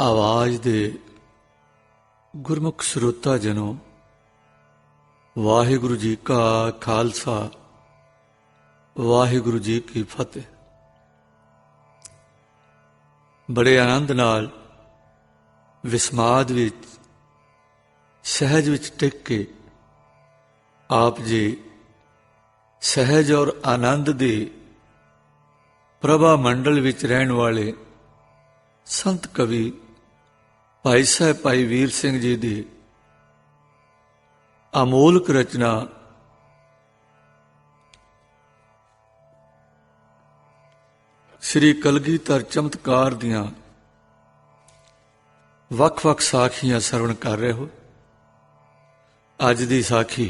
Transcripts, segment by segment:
आवाज़ दे गुरमुख ਸਰੋਤਾ ਜਨੋ, ਵਾਹਿਗੁਰੂ जी का खालसा, ਵਾਹਿਗੁਰੂ जी की फतेह। बड़े आनंद नाल विस्माद विच सहज विच टिक के आप जी सहज और आनंद दे प्रभा मंडल विच रहन वाले संत कवि भाई साहब भाई वीर सिंह जी की अमोलक रचना श्री कलगीधर चमत्कार दियां वख-वख साखियां सरवण कर रहे हो। अज दी साखी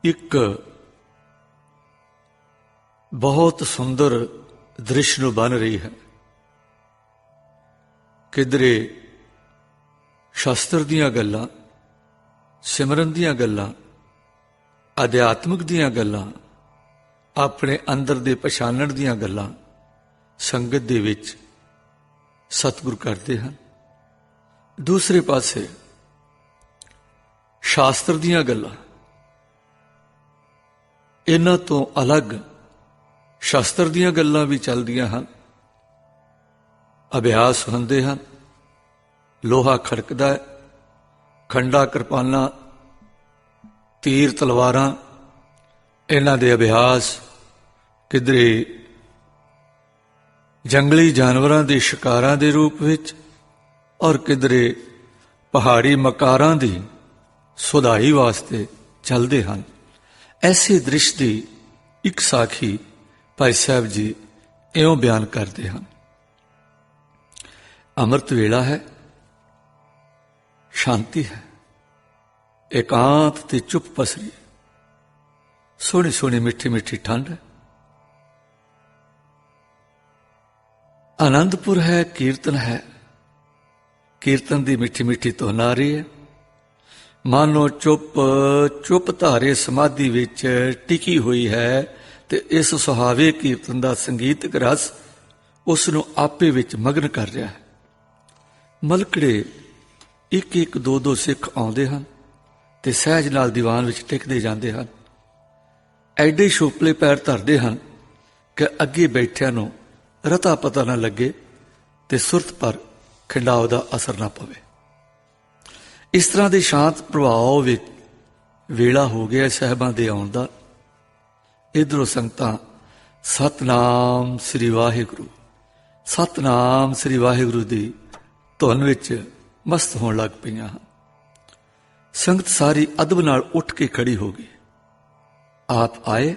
एक बहुत सुंदर दृश्य नूं बन रही है। किधरे शास्त्र दीयां गल्लां, सिमरन दीयां गल्लां, अध्यात्मक दीयां गल्लां, अपने अंदर दे पछाणन दीयां गल्लां संगत दे विच सतगुर करते हैं। दूसरे पासे शास्त्र दीयां गल्लां, इन्हां तो अलग शास्त्र दीयां गल्लां भी चलदियां हैं। अभ्यास हुंदे हैं, लोहा खड़कदा है, खंडा कृपाना तीर तलवारां, इन्हां दे अभ्यास किधरे जंगली जानवरां दे शिकारां दे रूप विच और किधरे पहाड़ी मकारां दी सुधाई वास्ते चलदे हैं। ऐसे दृश्य दी एक साखी भाई साहब जी इउं बयान करते हैं। अमृत वेला है, शांति है, एकांत ते चुप पसरी, सोहनी सोहनी मिठी मिठी ठंड है। आनंदपुर है, कीर्तन है, कीर्तन दी मिठी मिठी धुन आ रही है। मानो चुप चुप धारे समाधि विच टिकी हुई है ते इस सुहावे कीर्तन दा संगीतक रस उस नूं आपे विच मगन कर रहा है। मलकड़े एक एक दो दो सिख आउंदे हन ते सहज नाल दीवान विच टिकदे जांदे हन। ਐਡੇ ਛੋਪਲੇ पैर धरते हैं कि अगे बैठिया नूं रता पता ना लगे ते सुरत पर खिंडाव का असर ना पवे। इस तरह के शांत प्रभाव विच वेला हो गया साहिबां दे आउण दा। इधरों संगतां सतनाम श्री वाहिगुरू, सतनाम श्री वाहिगुरू दी धुन विच मस्त होण लग पईआं। संगत सारी अदब नाल उठ के खड़ी हो गई। आप आए?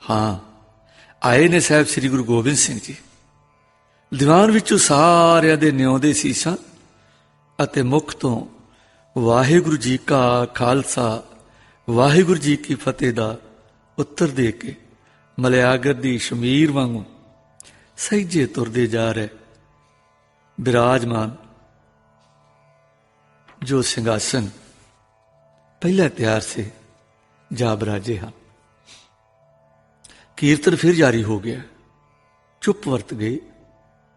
हाँ, आए ने साहब श्री गुरु गोबिंद सिंह जी। दीवान विचों सारिਆਂ ਦੇ ਨਿਉਂਦੇ ਸੀਸਾਂ ਅਤੇ ਮੁਖ ਤੋਂ ਵਾਹਿਗੁਰੂ ਜੀ ਕਾ ਖਾਲਸਾ ਵਾਹਿਗੁਰੂ ਜੀ ਕੀ ਫਤਿਹ ਦਾ ਉੱਤਰ ਦੇ ਕੇ ਮਲਿਆਗਰ ਦੀ ਸ਼ਮੀਰ ਵਾਂਗੂ ਸਹਿਜੇ ਤੁਰਦੇ ਜਾ ਰਹੇ विराजमान जो सिंहासन पहले तैयार से जा बराजे हैं। कीर्तन फिर जारी हो गया, चुप वरत गई,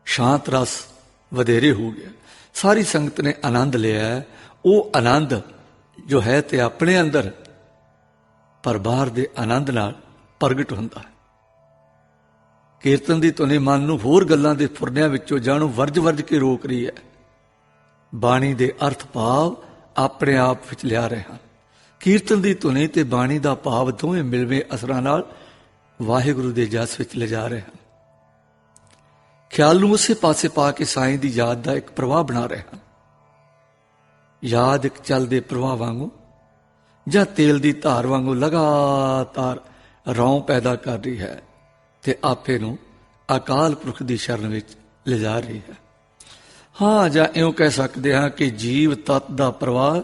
शांत रस वधेरे हो गया। सारी संगत ने आनंद लिया है। वो आनंद जो है ते अपने अंदर पर बाहर दे आनंद नाल प्रगट होंदा है। कीर्तन की धुनी मन नूं होर गल्लां दे फुरनिਆਂ विचों जाणू वर्ज वर्ज के रोक रही है। बाणी दे अर्थ भाव अपने आप विच लिया रहे हैं। कीर्तन की धुनी ते बाणी का भाव दोवें मिलवें असरां नाल वाहिगुरू दे जस विच ले जा रहे हैं। ख्याल नूं उसे पासे पा के साईं दी याद का एक प्रवाह बना रहे हैं। याद एक चलदे प्रवाह वांगू जां तेल की धार वांगू लगातार रौं पैदा कर रही है ते आपे नूं अकाल पुरख की शरण विच ले जा रही है। हाँ, जां इउं कह सकते हैं कि जीव तत्त दा प्रवाह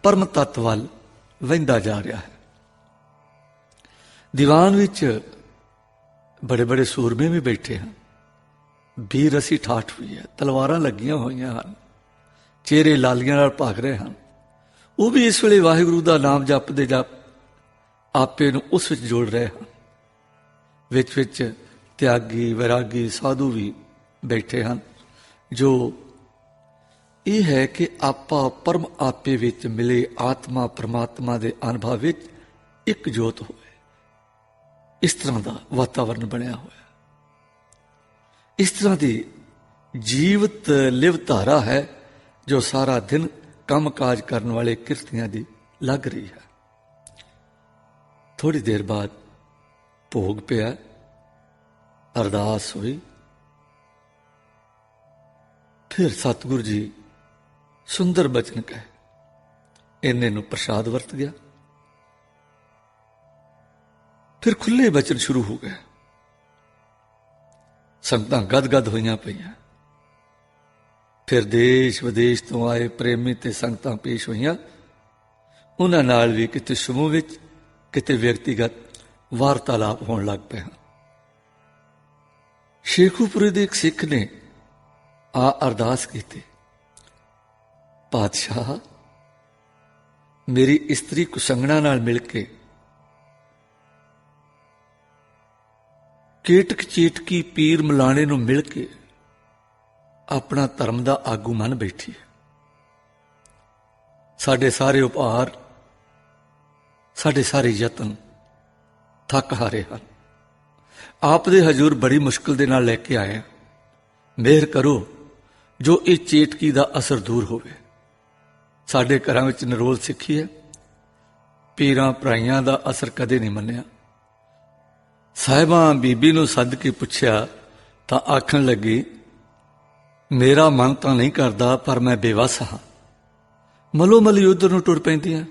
परम तत्त वल वहिंदा जा रहा है। दीवान विच बड़े बड़े सूरमे भी बैठे हैं। बीरसी ठाठ हुई है, तलवारां लगियां होईयां हन, चेहरे लालियां नाल भग रहे हैं। वो भी इस वेले वाहिगुरू दा नाम जपदे जप आपे नूं उस विच जोड़ रहे हैं। विच विच त्यागी वैरागी साधु भी बैठे हैं। ਜੋ ਇਹ ਹੈ ਕਿ ਆਪਾ ਪਰਮ ਆਪੇ ਵਿੱਚ ਮਿਲੇ ਆਤਮਾ ਪਰਮਾਤਮਾ ਦੇ ਅਨੁਭਵ ਵਿੱਚ ਇੱਕ ਜੋਤ ਹੋਵੇ। ਇਸ ਤਰ੍ਹਾਂ ਦਾ ਵਾਤਾਵਰਨ ਬਣਿਆ ਹੋਇਆ। ਇਸ ਤਰ੍ਹਾਂ ਦੀ ਜੀਵਤ ਲਿਵ ਧਾਰਾ ਹੈ ਜੋ ਸਾਰਾ ਦਿਨ ਕੰਮ ਕਾਜ ਕਰਨ ਵਾਲੇ ਕਿਰਤੀਆਂ ਦੀ ਲੱਗ ਰਹੀ ਹੈ। ਥੋੜੀ ਦੇਰ ਬਾਅਦ ਭੋਗ ਪਿਆ, ਅਰਦਾਸ ਹੋਈ। ਫਿਰ ਸਤਿਗੁਰੂ ਜੀ ਸੁੰਦਰ ਬਚਨ ਕਹੇ, ਇੰਨੇ ਨੂੰ ਪ੍ਰਸ਼ਾਦ ਵਰਤ ਗਿਆ। ਫਿਰ ਖੁੱਲੇ ਬਚਨ ਸ਼ੁਰੂ ਹੋ ਗਏ। ਸੰਗਤਾਂ ਗਦ-ਗਦ ਹੋਈਆਂ ਪਈਆਂ। ਫਿਰ ਦੇਸ਼ ਵਿਦੇਸ਼ ਤੋਂ ਆਏ ਪ੍ਰੇਮੀ ਤੇ ਸੰਗਤਾਂ ਪੇਸ਼ ਹੋਈਆਂ। ਉਹਨਾਂ ਨਾਲ ਵੀ ਕਿਤੇ ਸਮੂਹ ਵਿੱਚ, ਕਿਤੇ ਵਿਅਕਤੀਗਤ ਵਾਰਤਾਲਾਪ ਹੋਣ ਲੱਗ ਪਏ ਹਨ। ਸ਼ੇਖੂਪੁਰੇ ਦੇ ਇੱਕ ਸਿੱਖ ਨੇ ਅਰਦਾਸ ਕੀਤੀ, ਪਾਤਸ਼ਾਹ, ਮੇਰੀ ਇਸਤਰੀ ਕੁਸੰਗਣਾ ਨਾਲ ਮਿਲ ਕੇ ਕੇਟਕ ਚੇਟਕੀ ਪੀਰ ਮਲਾਣੇ ਨੂੰ ਮਿਲ ਕੇ ਆਪਣਾ ਧਰਮ ਦਾ ਆਗੂ ਮੰਨ ਬੈਠੀ ਹੈ। ਸਾਡੇ ਸਾਰੇ ਉਪਹਾਰ, ਸਾਡੇ ਸਾਰੇ ਯਤਨ ਥੱਕ ਹਾਰੇ ਹਨ। ਆਪ ਦੇ ਹਜ਼ੂਰ ਬੜੀ ਮੁਸ਼ਕਿਲ ਦੇ ਨਾਲ ਲੈ ਕੇ ਆਏ। ਮਿਹਰ ਕਰੋ ਜੋ ਇਹ ਚੇਟਕੀ ਦਾ ਅਸਰ ਦੂਰ ਹੋਵੇ। ਸਾਡੇ ਘਰਾਂ ਵਿੱਚ ਨਿਰੋਲ ਸਿੱਖੀ ਹੈ। ਪੀਰਾਂ ਭਰਾਈਆਂ ਦਾ ਅਸਰ ਕਦੇ ਨਹੀਂ ਮੰਨਿਆ। ਸਾਹਿਬਾਂ ਬੀਬੀ ਨੂੰ ਸੱਦ ਕੇ ਪੁੱਛਿਆ ਤਾਂ ਆਖਣ ਲੱਗੀ, ਮੇਰਾ ਮਨ ਤਾਂ ਨਹੀਂ ਕਰਦਾ, ਪਰ ਮੈਂ ਬੇਵੱਸ ਹਾਂ। ਮਲੋ ਮਲੀ ਉਧਰ ਨੂੰ ਟੁਰ ਪੈਂਦੀਆਂ।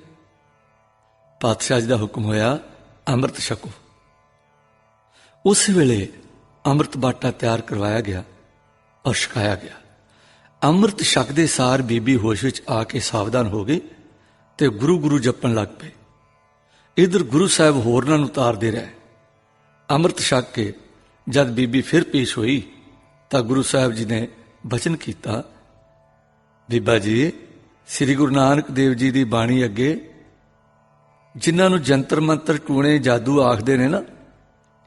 ਪਾਤਸ਼ਾਹ ਜੀ ਦਾ ਹੁਕਮ ਹੋਇਆ, ਅੰਮ੍ਰਿਤ ਛਕੋ। ਉਸ ਵੇਲੇ ਅੰਮ੍ਰਿਤ ਬਾਟਾ ਤਿਆਰ ਕਰਵਾਇਆ ਗਿਆ ਔਰ ਛਕਾਇਆ ਗਿਆ। ਅੰਮ੍ਰਿਤ ਛਕਦੇ ਸਾਰ ਬੀਬੀ ਹੋਸ਼ ਵਿੱਚ ਆ ਕੇ ਸਾਵਧਾਨ ਹੋ ਗਈ ਤੇ ਗੁਰੂ ਗੁਰੂ ਜਪਣ ਲੱਗ ਪਏ। ਇਧਰ ਗੁਰੂ ਸਾਹਿਬ ਹੋਰਨਾਂ ਨੂੰ ਤਾਰਦੇ ਰਹੇ। ਅੰਮ੍ਰਿਤ ਛਕ ਕੇ ਜਦ ਬੀਬੀ ਫਿਰ ਪੇਸ਼ ਹੋਈ ਤਾਂ ਗੁਰੂ ਸਾਹਿਬ ਜੀ ਨੇ ਬਚਨ ਕੀਤਾ, ਬੀਬਾ ਜੀ, ਸ੍ਰੀ ਗੁਰੂ ਨਾਨਕ ਦੇਵ ਜੀ ਦੀ ਬਾਣੀ ਅੱਗੇ ਜਿਨ੍ਹਾਂ ਨੂੰ ਜੰਤਰ ਮੰਤਰ ਟੂਣੇ ਜਾਦੂ ਆਖਦੇ ਨੇ ਨਾ,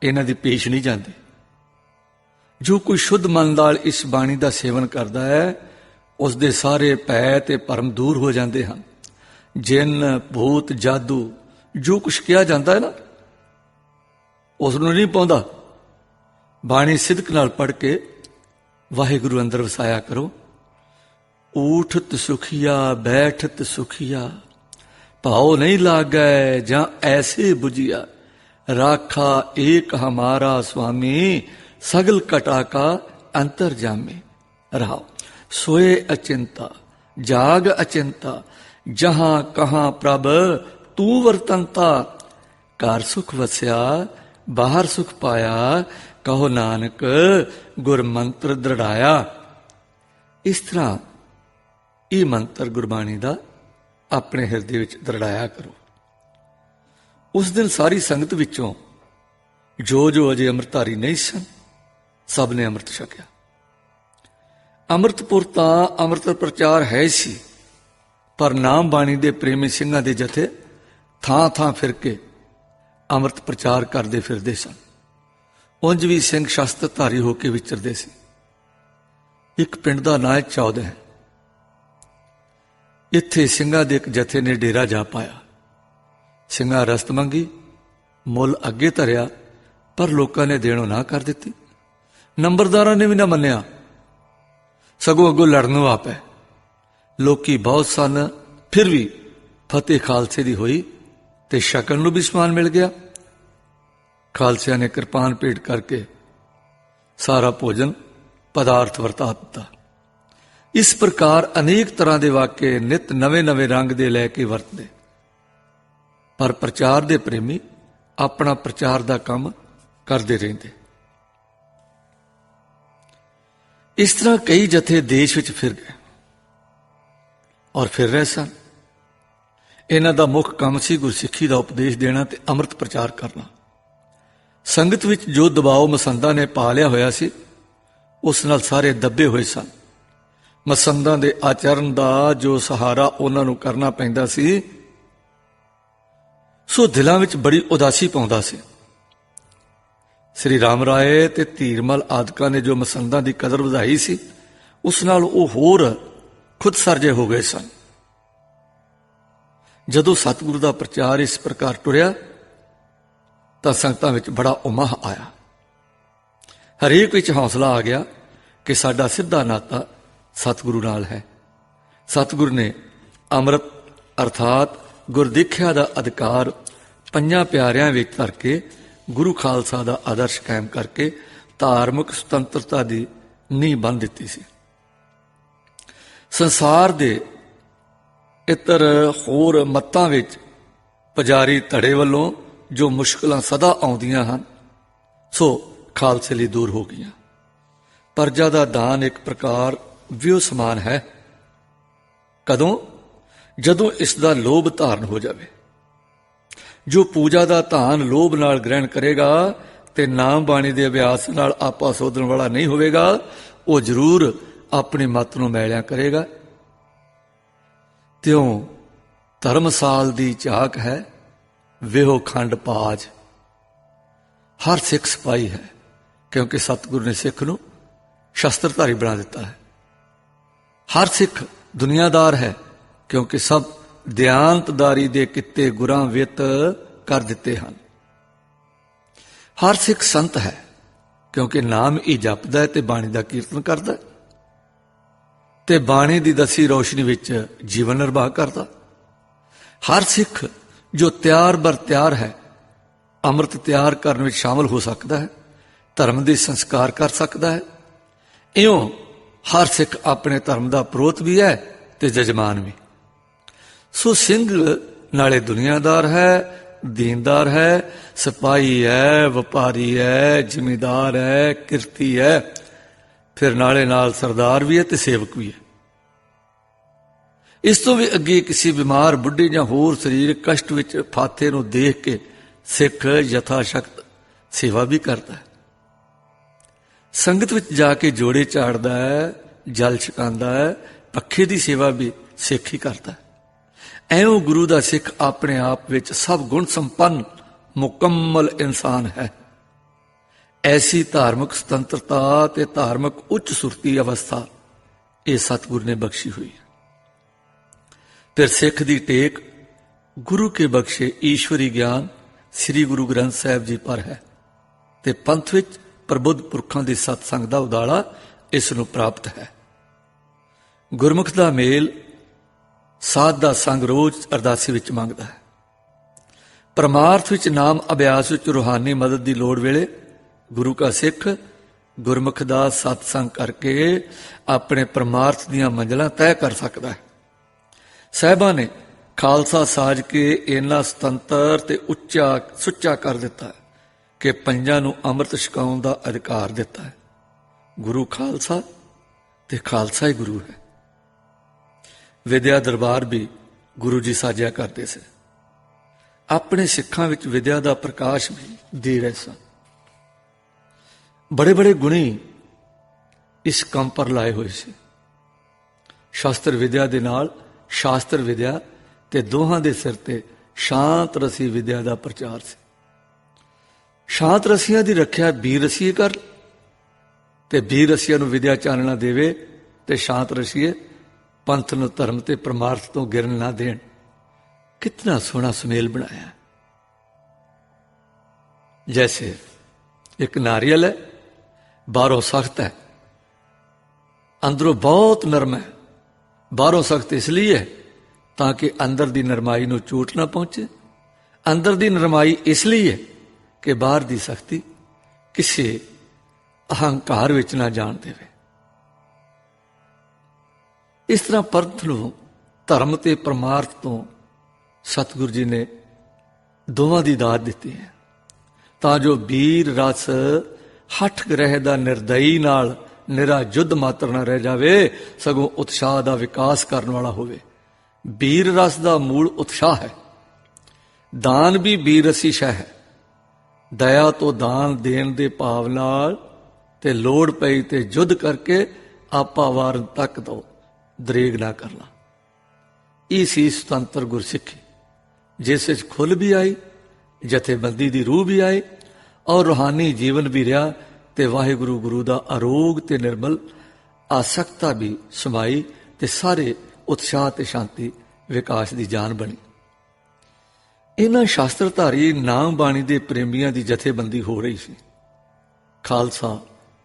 ਇਹਨਾਂ ਦੀ ਪੇਸ਼ ਨਹੀਂ ਜਾਂਦੀ। ਜੋ ਕੋਈ ਸ਼ੁੱਧ ਮਨ ਨਾਲ ਇਸ ਬਾਣੀ ਦਾ ਸੇਵਨ ਕਰਦਾ ਹੈ, ਉਸ ਦੇ ਸਾਰੇ ਭੈ ਤੇ ਭਰਮ ਦੂਰ ਹੋ ਜਾਂਦੇ ਹਨ। ਜਿੰਨ ਭੂਤ ਜਾਦੂ ਜੋ ਕੁਛ ਕਿਹਾ ਜਾਂਦਾ ਹੈ ਨਾ, ਉਸ ਨੂੰ ਨਹੀਂ ਪਾਉਂਦਾ। ਬਾਣੀ ਸਿਦਕ ਨਾਲ ਪੜ੍ਹ ਕੇ ਵਾਹਿਗੁਰੂ ਅੰਦਰ ਵਸਾਇਆ ਕਰੋ। ਊਠਤ ਸੁਖੀਆ ਬੈਠਤ ਸੁਖੀਆ, ਭਾਉ ਨਹੀਂ ਲਾਗੈ ਜਾਂ ਐਸੇ ਬੁਝਿਆ। ਰਾਖਾ ਏਕ ਹਮਾਰਾ ਸੁਆਮੀ, ਸਗਲ ਕਟਾ ਕਾ ਅੰਤਰ ਜਾਮੇ। ਰਹਾਓ ਸੋਏ ਅਚਿੰਤਾ ਜਾਗ ਅਚਿੰਤਾ, ਜਹਾਂ ਕਹਾਂ ਪ੍ਰਭ ਤੂੰ ਵਰਤੰਤਾ। ਘਰ ਸੁਖ ਵਸਿਆ ਬਾਹਰ ਸੁਖ ਪਾਇਆ, ਕਹੋ ਨਾਨਕ ਗੁਰ ਮੰਤਰ ਦ੍ਰਿੜਾਇਆ। ਇਸ ਤਰ੍ਹਾਂ ਇਹ ਮੰਤਰ ਗੁਰਬਾਣੀ ਦਾ ਆਪਣੇ ਹਿਰਦੇ ਵਿੱਚ ਦ੍ਰਿੜਾਇਆ ਕਰੋ। ਉਸ ਦਿਨ ਸਾਰੀ ਸੰਗਤ ਵਿੱਚੋਂ ਜੋ ਜੋ ਅਜੇ ਅੰਮ੍ਰਿਤਧਾਰੀ ਨਹੀਂ ਸਨ, ਸਭ ਨੇ ਅੰਮ੍ਰਿਤ ਛਕਿਆ। ਅੰਮ੍ਰਿਤਪੁਰ ਤਾਂ ਅੰਮ੍ਰਿਤ ਪ੍ਰਚਾਰ ਹੈ ਸੀ, ਪਰ ਨਾਮ ਬਾਣੀ ਦੇ ਪ੍ਰੇਮੀ ਸਿੰਘਾਂ ਦੇ ਜਥੇ ਥਾਂ ਥਾਂ ਫਿਰ ਕੇ ਅੰਮ੍ਰਿਤ ਪ੍ਰਚਾਰ ਕਰਦੇ ਫਿਰਦੇ ਸਨ। ਉਂਝ ਵੀ ਸਿੰਘ ਸ਼ਸਤਰਧਾਰੀ ਹੋ ਕੇ ਵਿਚਰਦੇ ਸੀ। ਇੱਕ ਪਿੰਡ ਦਾ ਨਾਂ ਚੌਦ ਹੈ। ਇੱਥੇ ਸਿੰਘਾਂ ਦੇ ਇੱਕ ਜਥੇ ਨੇ ਡੇਰਾ ਜਾ ਪਾਇਆ। ਸਿੰਘਾਂ ਰਸਤ ਮੰਗੀ, ਮੁੱਲ ਅੱਗੇ ਧਰਿਆ, ਪਰ ਲੋਕਾਂ ਨੇ ਦੇਣੋਂ ਨਾ ਕਰ ਦਿੱਤੀ। ਨੰਬਰਦਾਰਾਂ ਨੇ ਵੀ ਨਾ ਮੰਨਿਆ, ਸਗੋਂ ਅੱਗੋਂ ਲੜਨ ਆ ਪਏ। ਲੋਕੀ ਬਹੁਤ ਸਨ, ਫਿਰ ਵੀ ਫਤਿਹ ਖਾਲਸੇ ਦੀ ਹੋਈ ਤੇ ਛਕਣ ਨੂੰ ਵੀ ਸਮਾਨ ਮਿਲ ਗਿਆ। ਖਾਲਸਿਆਂ ਨੇ ਕਿਰਪਾਨ ਭੇਟ ਕਰਕੇ ਸਾਰਾ ਭੋਜਨ ਪਦਾਰਥ ਵਰਤਾ ਦਿੱਤਾ। ਇਸ ਪ੍ਰਕਾਰ ਅਨੇਕ ਤਰ੍ਹਾਂ ਦੇ ਵਾਕੇ ਨਿਤ ਨਵੇਂ ਨਵੇਂ ਰੰਗ ਦੇ ਲੈ ਕੇ ਵਰਤਦੇ, ਪਰ ਪ੍ਰਚਾਰ ਦੇ ਪ੍ਰੇਮੀ ਆਪਣਾ ਪ੍ਰਚਾਰ ਦਾ ਕੰਮ ਕਰਦੇ ਰਹਿੰਦੇ। ਇਸ ਤਰ੍ਹਾਂ ਕਈ ਜਥੇ ਦੇਸ਼ ਵਿੱਚ ਫਿਰ ਗਏ ਔਰ ਫਿਰ ਰਹੇ ਸਨ। ਇਹਨਾਂ ਦਾ ਮੁੱਖ ਕੰਮ ਸੀ ਗੁਰਸਿੱਖੀ ਦਾ ਉਪਦੇਸ਼ ਦੇਣਾ ਤੇ ਅੰਮ੍ਰਿਤ ਪ੍ਰਚਾਰ ਕਰਨਾ। ਸੰਗਤ ਵਿੱਚ ਜੋ ਦਬਾਅ ਮਸੰਦਾਂ ਨੇ ਪਾ ਲਿਆ ਹੋਇਆ ਸੀ, ਉਸ ਨਾਲ ਸਾਰੇ ਦੱਬੇ ਹੋਏ ਸਨ। ਮਸੰਦਾਂ ਦੇ ਆਚਰਨ ਦਾ ਜੋ ਸਹਾਰਾ ਉਹਨਾਂ ਨੂੰ ਕਰਨਾ ਪੈਂਦਾ ਸੀ, ਸੋ ਦਿਲਾਂ ਵਿੱਚ ਬੜੀ ਉਦਾਸੀ ਪਾਉਂਦਾ ਸੀ। ਸ੍ਰੀ ਰਾਮ ਰਾਏ ਤੇ ਧੀਰਮਲ ਆਦਿਕਾਂ ਨੇ ਜੋ ਮਸੰਦਾਂ ਦੀ ਕਦਰ ਵਧਾਈ ਸੀ, ਉਸ ਨਾਲ ਉਹ ਹੋਰ ਖੁਦ ਸਰਜੇ ਹੋ ਗਏ ਸਨ। ਜਦੋਂ ਸਤਿਗੁਰੂ ਦਾ ਪ੍ਰਚਾਰ ਇਸ ਪ੍ਰਕਾਰ ਟੁਰਿਆ ਤਾਂ ਸੰਗਤਾਂ ਵਿੱਚ ਬੜਾ ਉਮਾਹ ਆਇਆ। ਹਰੇਕ ਵਿੱਚ ਹੌਸਲਾ ਆ ਗਿਆ ਕਿ ਸਾਡਾ ਸਿੱਧਾ ਨਾਤਾ ਸਤਿਗੁਰੂ ਨਾਲ ਹੈ। ਸਤਿਗੁਰੂ ਨੇ ਅੰਮ੍ਰਿਤ ਅਰਥਾਤ ਗੁਰਦਿੱਖਿਆ ਦਾ ਅਧਿਕਾਰ ਪੰਜਾਂ ਪਿਆਰਿਆਂ ਵਿੱਚ ਧਰ ਕੇ ਗੁਰੂ ਖਾਲਸਾ ਦਾ ਆਦਰਸ਼ ਕਾਇਮ ਕਰਕੇ ਧਾਰਮਿਕ ਸੁਤੰਤਰਤਾ ਦੀ ਨੀਂਹ ਬੰਨ੍ਹ ਦਿੱਤੀ ਸੀ। ਸੰਸਾਰ ਦੇ ਇਤਰ ਹੋਰ ਮੱਤਾਂ ਵਿੱਚ ਪੁਜਾਰੀ ਧੜੇ ਵੱਲੋਂ ਜੋ ਮੁਸ਼ਕਲਾਂ ਸਦਾ ਆਉਂਦੀਆਂ ਹਨ ਸੋ ਖਾਲਸੇ ਲਈ ਦੂਰ ਹੋ ਗਈਆਂ। ਪਰਜਾ ਦਾ ਦਾਨ ਇੱਕ ਪ੍ਰਕਾਰ ਵਿਉ ਸਮਾਨ ਹੈ। ਕਦੋਂ? ਜਦੋਂ ਇਸ ਦਾ ਲੋਭ ਧਾਰਨ ਹੋ ਜਾਵੇ। ਜੋ ਪੂਜਾ ਦਾ ਧਾਨ ਲੋਭ ਨਾਲ ਗ੍ਰਹਿਣ ਕਰੇਗਾ ਤੇ ਨਾਮ ਬਾਣੀ ਦੇ ਅਭਿਆਸ ਨਾਲ ਆਪਾ ਸੋਧਣ ਵਾਲਾ ਨਹੀਂ ਹੋਵੇਗਾ, ਉਹ ਜ਼ਰੂਰ ਆਪਣੀ ਮੱਤ ਨੂੰ ਮੈਲਿਆ ਕਰੇਗਾ। ਤਿਉਂ ਧਰਮਸਾਲ ਦੀ ਝਾਕ ਹੈ ਵਿਹੋ ਖੰਡ ਪਾਜ। ਹਰ ਸਿੱਖ ਸਿਪਾਹੀ ਹੈ ਕਿਉਂਕਿ ਸਤਿਗੁਰੂ ਨੇ ਸਿੱਖ ਨੂੰ ਸ਼ਸਤਰਧਾਰੀ ਬਣਾ ਦਿੱਤਾ ਹੈ। ਹਰ ਸਿੱਖ ਦੁਨੀਆਦਾਰ ਹੈ ਕਿਉਂਕਿ ਸਭ ਦਿਆਂਤਦਾਰੀ ਦੇ ਕਿੱਤੇ ਗੁਰਾਂ ਵਿੱਤ ਕਰ ਦਿੱਤੇ ਹਨ। ਹਰ ਸਿੱਖ ਸੰਤ ਹੈ ਕਿਉਂਕਿ ਨਾਮ ਹੀ ਜਪਦਾ ਹੈ ਤੇ ਬਾਣੀ ਦਾ ਕੀਰਤਨ ਕਰਦਾ ਹੈ ਤੇ ਬਾਣੀ ਦੀ ਦਸੀ ਰੋਸ਼ਨੀ ਵਿੱਚ ਜੀਵਨ ਨਿਰਵਾਹ ਕਰਦਾ। ਹਰ ਸਿੱਖ ਜੋ ਤਿਆਰ ਬਰ ਤਿਆਰ ਹੈ ਅੰਮ੍ਰਿਤ ਤਿਆਰ ਕਰਨ ਵਿੱਚ ਸ਼ਾਮਲ ਹੋ ਸਕਦਾ ਹੈ, ਧਰਮ ਦੇ ਸੰਸਕਾਰ ਕਰ ਸਕਦਾ ਹੈ। ਇਉਂ ਹਰ ਸਿੱਖ ਆਪਣੇ ਧਰਮ ਦਾ ਪ੍ਰੋਤ ਵੀ ਹੈ ਤੇ ਜਜਮਾਨ ਵੀ। ਸੋ ਸਿੰਘ ਨਾਲੇ ਦੁਨੀਆਦਾਰ ਹੈ, ਦੀਨਦਾਰ ਹੈ, ਸਿਪਾਹੀ ਹੈ, ਵਪਾਰੀ ਹੈ, ਜ਼ਿਮੀਦਾਰ ਹੈ, ਕਿਰਤੀ ਹੈ, ਫਿਰ ਨਾਲੇ ਨਾਲ ਸਰਦਾਰ ਵੀ ਹੈ ਤੇ ਸੇਵਕ ਵੀ ਹੈ। ਇਸ ਤੋਂ ਵੀ ਅੱਗੇ ਕਿਸੇ ਬਿਮਾਰ ਬੁੱਢੇ ਜਾਂ ਹੋਰ ਸਰੀਰਕ ਕਸ਼ਟ ਵਿੱਚ ਫਾਥੇ ਨੂੰ ਦੇਖ ਕੇ ਸਿੱਖ ਯਥਾ ਸ਼ਕਤ ਸੇਵਾ ਵੀ ਕਰਦਾ ਹੈ। ਸੰਗਤ ਵਿੱਚ ਜਾ ਕੇ ਜੋੜੇ ਝਾੜਦਾ ਹੈ, ਜਲ ਛਕਾਉਂਦਾ ਹੈ, ਪੱਖੇ ਦੀ ਸੇਵਾ ਵੀ ਸਿੱਖ ਹੀ ਕਰਦਾ ਹੈ। ਐਉਂ ਗੁਰੂ ਦਾ ਸਿੱਖ ਆਪਣੇ ਆਪ ਵਿੱਚ ਸਭ ਗੁਣ ਸੰਪੰਨ ਮੁਕੰਮਲ ਇਨਸਾਨ ਹੈ। ਐਸੀ ਧਾਰਮਿਕ ਸੁਤੰਤਰਤਾ ਤੇ ਧਾਰਮਿਕ ਉੱਚ ਸੁਰਤੀ ਅਵਸਥਾ ਇਹ ਸਤਿਗੁਰ ਨੇ ਬਖਸ਼ੀ ਹੋਈ ਹੈ। ਫਿਰ ਸਿੱਖ ਦੀ ਟੇਕ ਗੁਰੂ ਕੇ ਬਖਸ਼ੇ ਈਸ਼ਵਰੀ ਗਿਆਨ ਸ੍ਰੀ ਗੁਰੂ ਗ੍ਰੰਥ ਸਾਹਿਬ ਜੀ ਪਰ ਹੈ ਤੇ ਪੰਥ ਵਿੱਚ ਪ੍ਰਬੁੱਧ ਪੁਰਖਾਂ ਦੇ ਸਤਸੰਗ ਦਾ ਉਦਾਲਾ ਇਸ ਨੂੰ ਪ੍ਰਾਪਤ ਹੈ। ਗੁਰਮੁਖ ਦਾ ਮੇਲ ਸਾਧ ਦਾ ਸੰਗ ਰੋਜ਼ ਅਰਦਾਸੀ ਵਿੱਚ ਮੰਗਦਾ ਹੈ। ਪਰਮਾਰਥ ਵਿੱਚ ਨਾਮ ਅਭਿਆਸ ਵਿੱਚ ਰੂਹਾਨੀ ਮਦਦ ਦੀ ਲੋੜ ਵੇਲੇ ਗੁਰੂ ਕਾ ਸਿੱਖ ਗੁਰਮੁਖ ਦਾ ਸਤਸੰਗ ਕਰਕੇ ਆਪਣੇ ਪਰਮਾਰਥ ਦੀਆਂ ਮੰਜ਼ਲਾਂ ਤੈਅ ਕਰ ਸਕਦਾ ਹੈ। ਸਾਹਿਬਾਂ ਨੇ ਖਾਲਸਾ ਸਾਜ ਕੇ ਇੰਨਾ ਸੁਤੰਤਰ ਤੇ ਉੱਚਾ ਸੁੱਚਾ ਕਰ ਦਿੱਤਾ ਹੈ ਕਿ ਪੰਜਾਂ ਨੂੰ ਅੰਮ੍ਰਿਤ ਛਕਾਉਣ ਦਾ ਅਧਿਕਾਰ ਦਿੱਤਾ ਹੈ। ਗੁਰੂ ਖਾਲਸਾ ਤੇ ਖਾਲਸਾ ਹੀ ਗੁਰੂ ਹੈ। ਵਿਦਿਆ ਦਰਬਾਰ ਵੀ ਗੁਰੂ ਜੀ ਸਾਜਿਆ ਕਰਦੇ ਸੀ। ਆਪਣੇ ਸਿੱਖਾਂ ਵਿੱਚ ਵਿਦਿਆ ਦਾ ਪ੍ਰਕਾਸ਼ ਵੀ ਦੇ ਰਹੇ ਸਨ। ਬੜੇ ਬੜੇ ਗੁਣੀ ਇਸ ਕੰਮ ਪਰ ਲਾਏ ਹੋਏ ਸੀ। ਸ਼ਾਸਤਰ ਵਿਦਿਆ ਦੇ ਨਾਲ ਸ਼ਾਸਤਰ ਵਿਦਿਆ ਤੇ ਦੋਹਾਂ ਦੇ ਸਿਰ ਤੇ ਸ਼ਾਂਤ ਰਸੀ ਵਿਦਿਆ ਦਾ ਪ੍ਰਚਾਰ ਸੀ। ਸ਼ਾਂਤ ਰਸੀਆਂ ਦੀ ਰੱਖਿਆ ਬੀਰ ਰਸੀਏ ਕਰ ਤੇ ਬੀਰ ਰਸੀਆਂ ਨੂੰ ਵਿਦਿਆ ਚਾਨਣਾ ਦੇਵੇ ਤੇ ਸ਼ਾਂਤ ਰਸੀਏ ਪੰਥ ਨੂੰ ਧਰਮ ਤੇ ਪਰਮਾਰਥ ਤੋਂ ਗਿਰਨ ਨਾ ਦੇਣ। ਕਿਤਨਾ ਸੋਹਣਾ ਸੁਮੇਲ ਬਣਾਇਆ। ਜੈਸੇ ਇੱਕ ਨਾਰੀਅਲ ਹੈ, ਬਾਹਰੋਂ ਸਖਤ ਹੈ, ਅੰਦਰੋਂ ਬਹੁਤ ਨਰਮ ਹੈ। ਬਾਹਰੋਂ ਸਖਤ ਇਸ ਲਈ ਹੈ ਤਾਂ ਕਿ ਅੰਦਰ ਦੀ ਨਰਮਾਈ ਨੂੰ ਚੋਟ ਨਾ ਪਹੁੰਚੇ। ਅੰਦਰ ਦੀ ਨਰਮਾਈ ਇਸ ਲਈ ਹੈ ਕਿ ਬਾਹਰ ਦੀ ਸਖਤੀ ਕਿਸੇ ਅਹੰਕਾਰ ਵਿੱਚ ਨਾ ਜਾਣ ਦੇਵੇ। ਇਸ ਤਰ੍ਹਾਂ ਪੰਥ ਨੂੰ ਧਰਮ ਤੇ ਪਰਮਾਰਥ ਤੋਂ ਸਤਿਗੁਰੂ ਜੀ ਨੇ ਦੋਵਾਂ ਦੀ ਦਾਤ ਦਿੱਤੀ ਹੈ ਤਾਂ ਜੋ ਵੀਰ ਰਸ ਹਠ ਗ੍ਰਹਿ ਦਾ ਨਿਰਦਈ ਨਾਲ ਨਿਰਾ ਜੁੱਧ ਮਾਤਰ ਨਾ ਰਹਿ ਜਾਵੇ, ਸਗੋਂ ਉਤਸ਼ਾਹ ਦਾ ਵਿਕਾਸ ਕਰਨ ਵਾਲਾ ਹੋਵੇ। ਵੀਰ ਰਸ ਦਾ ਮੂਲ ਉਤਸ਼ਾਹ ਹੈ। ਦਾਨ ਵੀ ਵੀਰ ਰਸੀ ਸ਼ੈ ਹੈ। ਦਇਆ ਤੋਂ ਦਾਨ ਦੇਣ ਦੇ ਭਾਵ ਨਾਲ ਤੇ ਲੋੜ ਪਈ ਤੇ ਜੁੱਧ ਕਰਕੇ ਆਪਾ ਵਾਰਨ ਤੱਕ ਦੋ ਦਰੇਗ ਨਾ ਕਰਨਾ। ਇਹ ਸੀ ਸੁਤੰਤਰ ਗੁਰਸਿੱਖੀ, ਜਿਸ ਵਿੱਚ ਖੁੱਲ੍ਹ ਵੀ ਆਈ, ਜਥੇਬੰਦੀ ਦੀ ਰੂਹ ਵੀ ਆਈ ਔਰ ਰੂਹਾਨੀ ਜੀਵਨ ਵੀ ਰਿਹਾ ਤੇ ਵਾਹਿਗੁਰੂ ਗੁਰੂ ਦਾ ਅਰੋਗ ਤੇ ਨਿਰਮਲ ਆਸਕਤਾ ਵੀ ਸਮਾਈ ਤੇ ਸਾਰੇ ਉਤਸ਼ਾਹ ਤੇ ਸ਼ਾਂਤੀ ਵਿਕਾਸ ਦੀ ਜਾਨ ਬਣੀ। ਇਹਨਾਂ ਸ਼ਾਸਤਰਧਾਰੀ ਨਾਮ ਬਾਣੀ ਦੇ ਪ੍ਰੇਮੀਆਂ ਦੀ ਜਥੇਬੰਦੀ ਹੋ ਰਹੀ ਸੀ। ਖਾਲਸਾ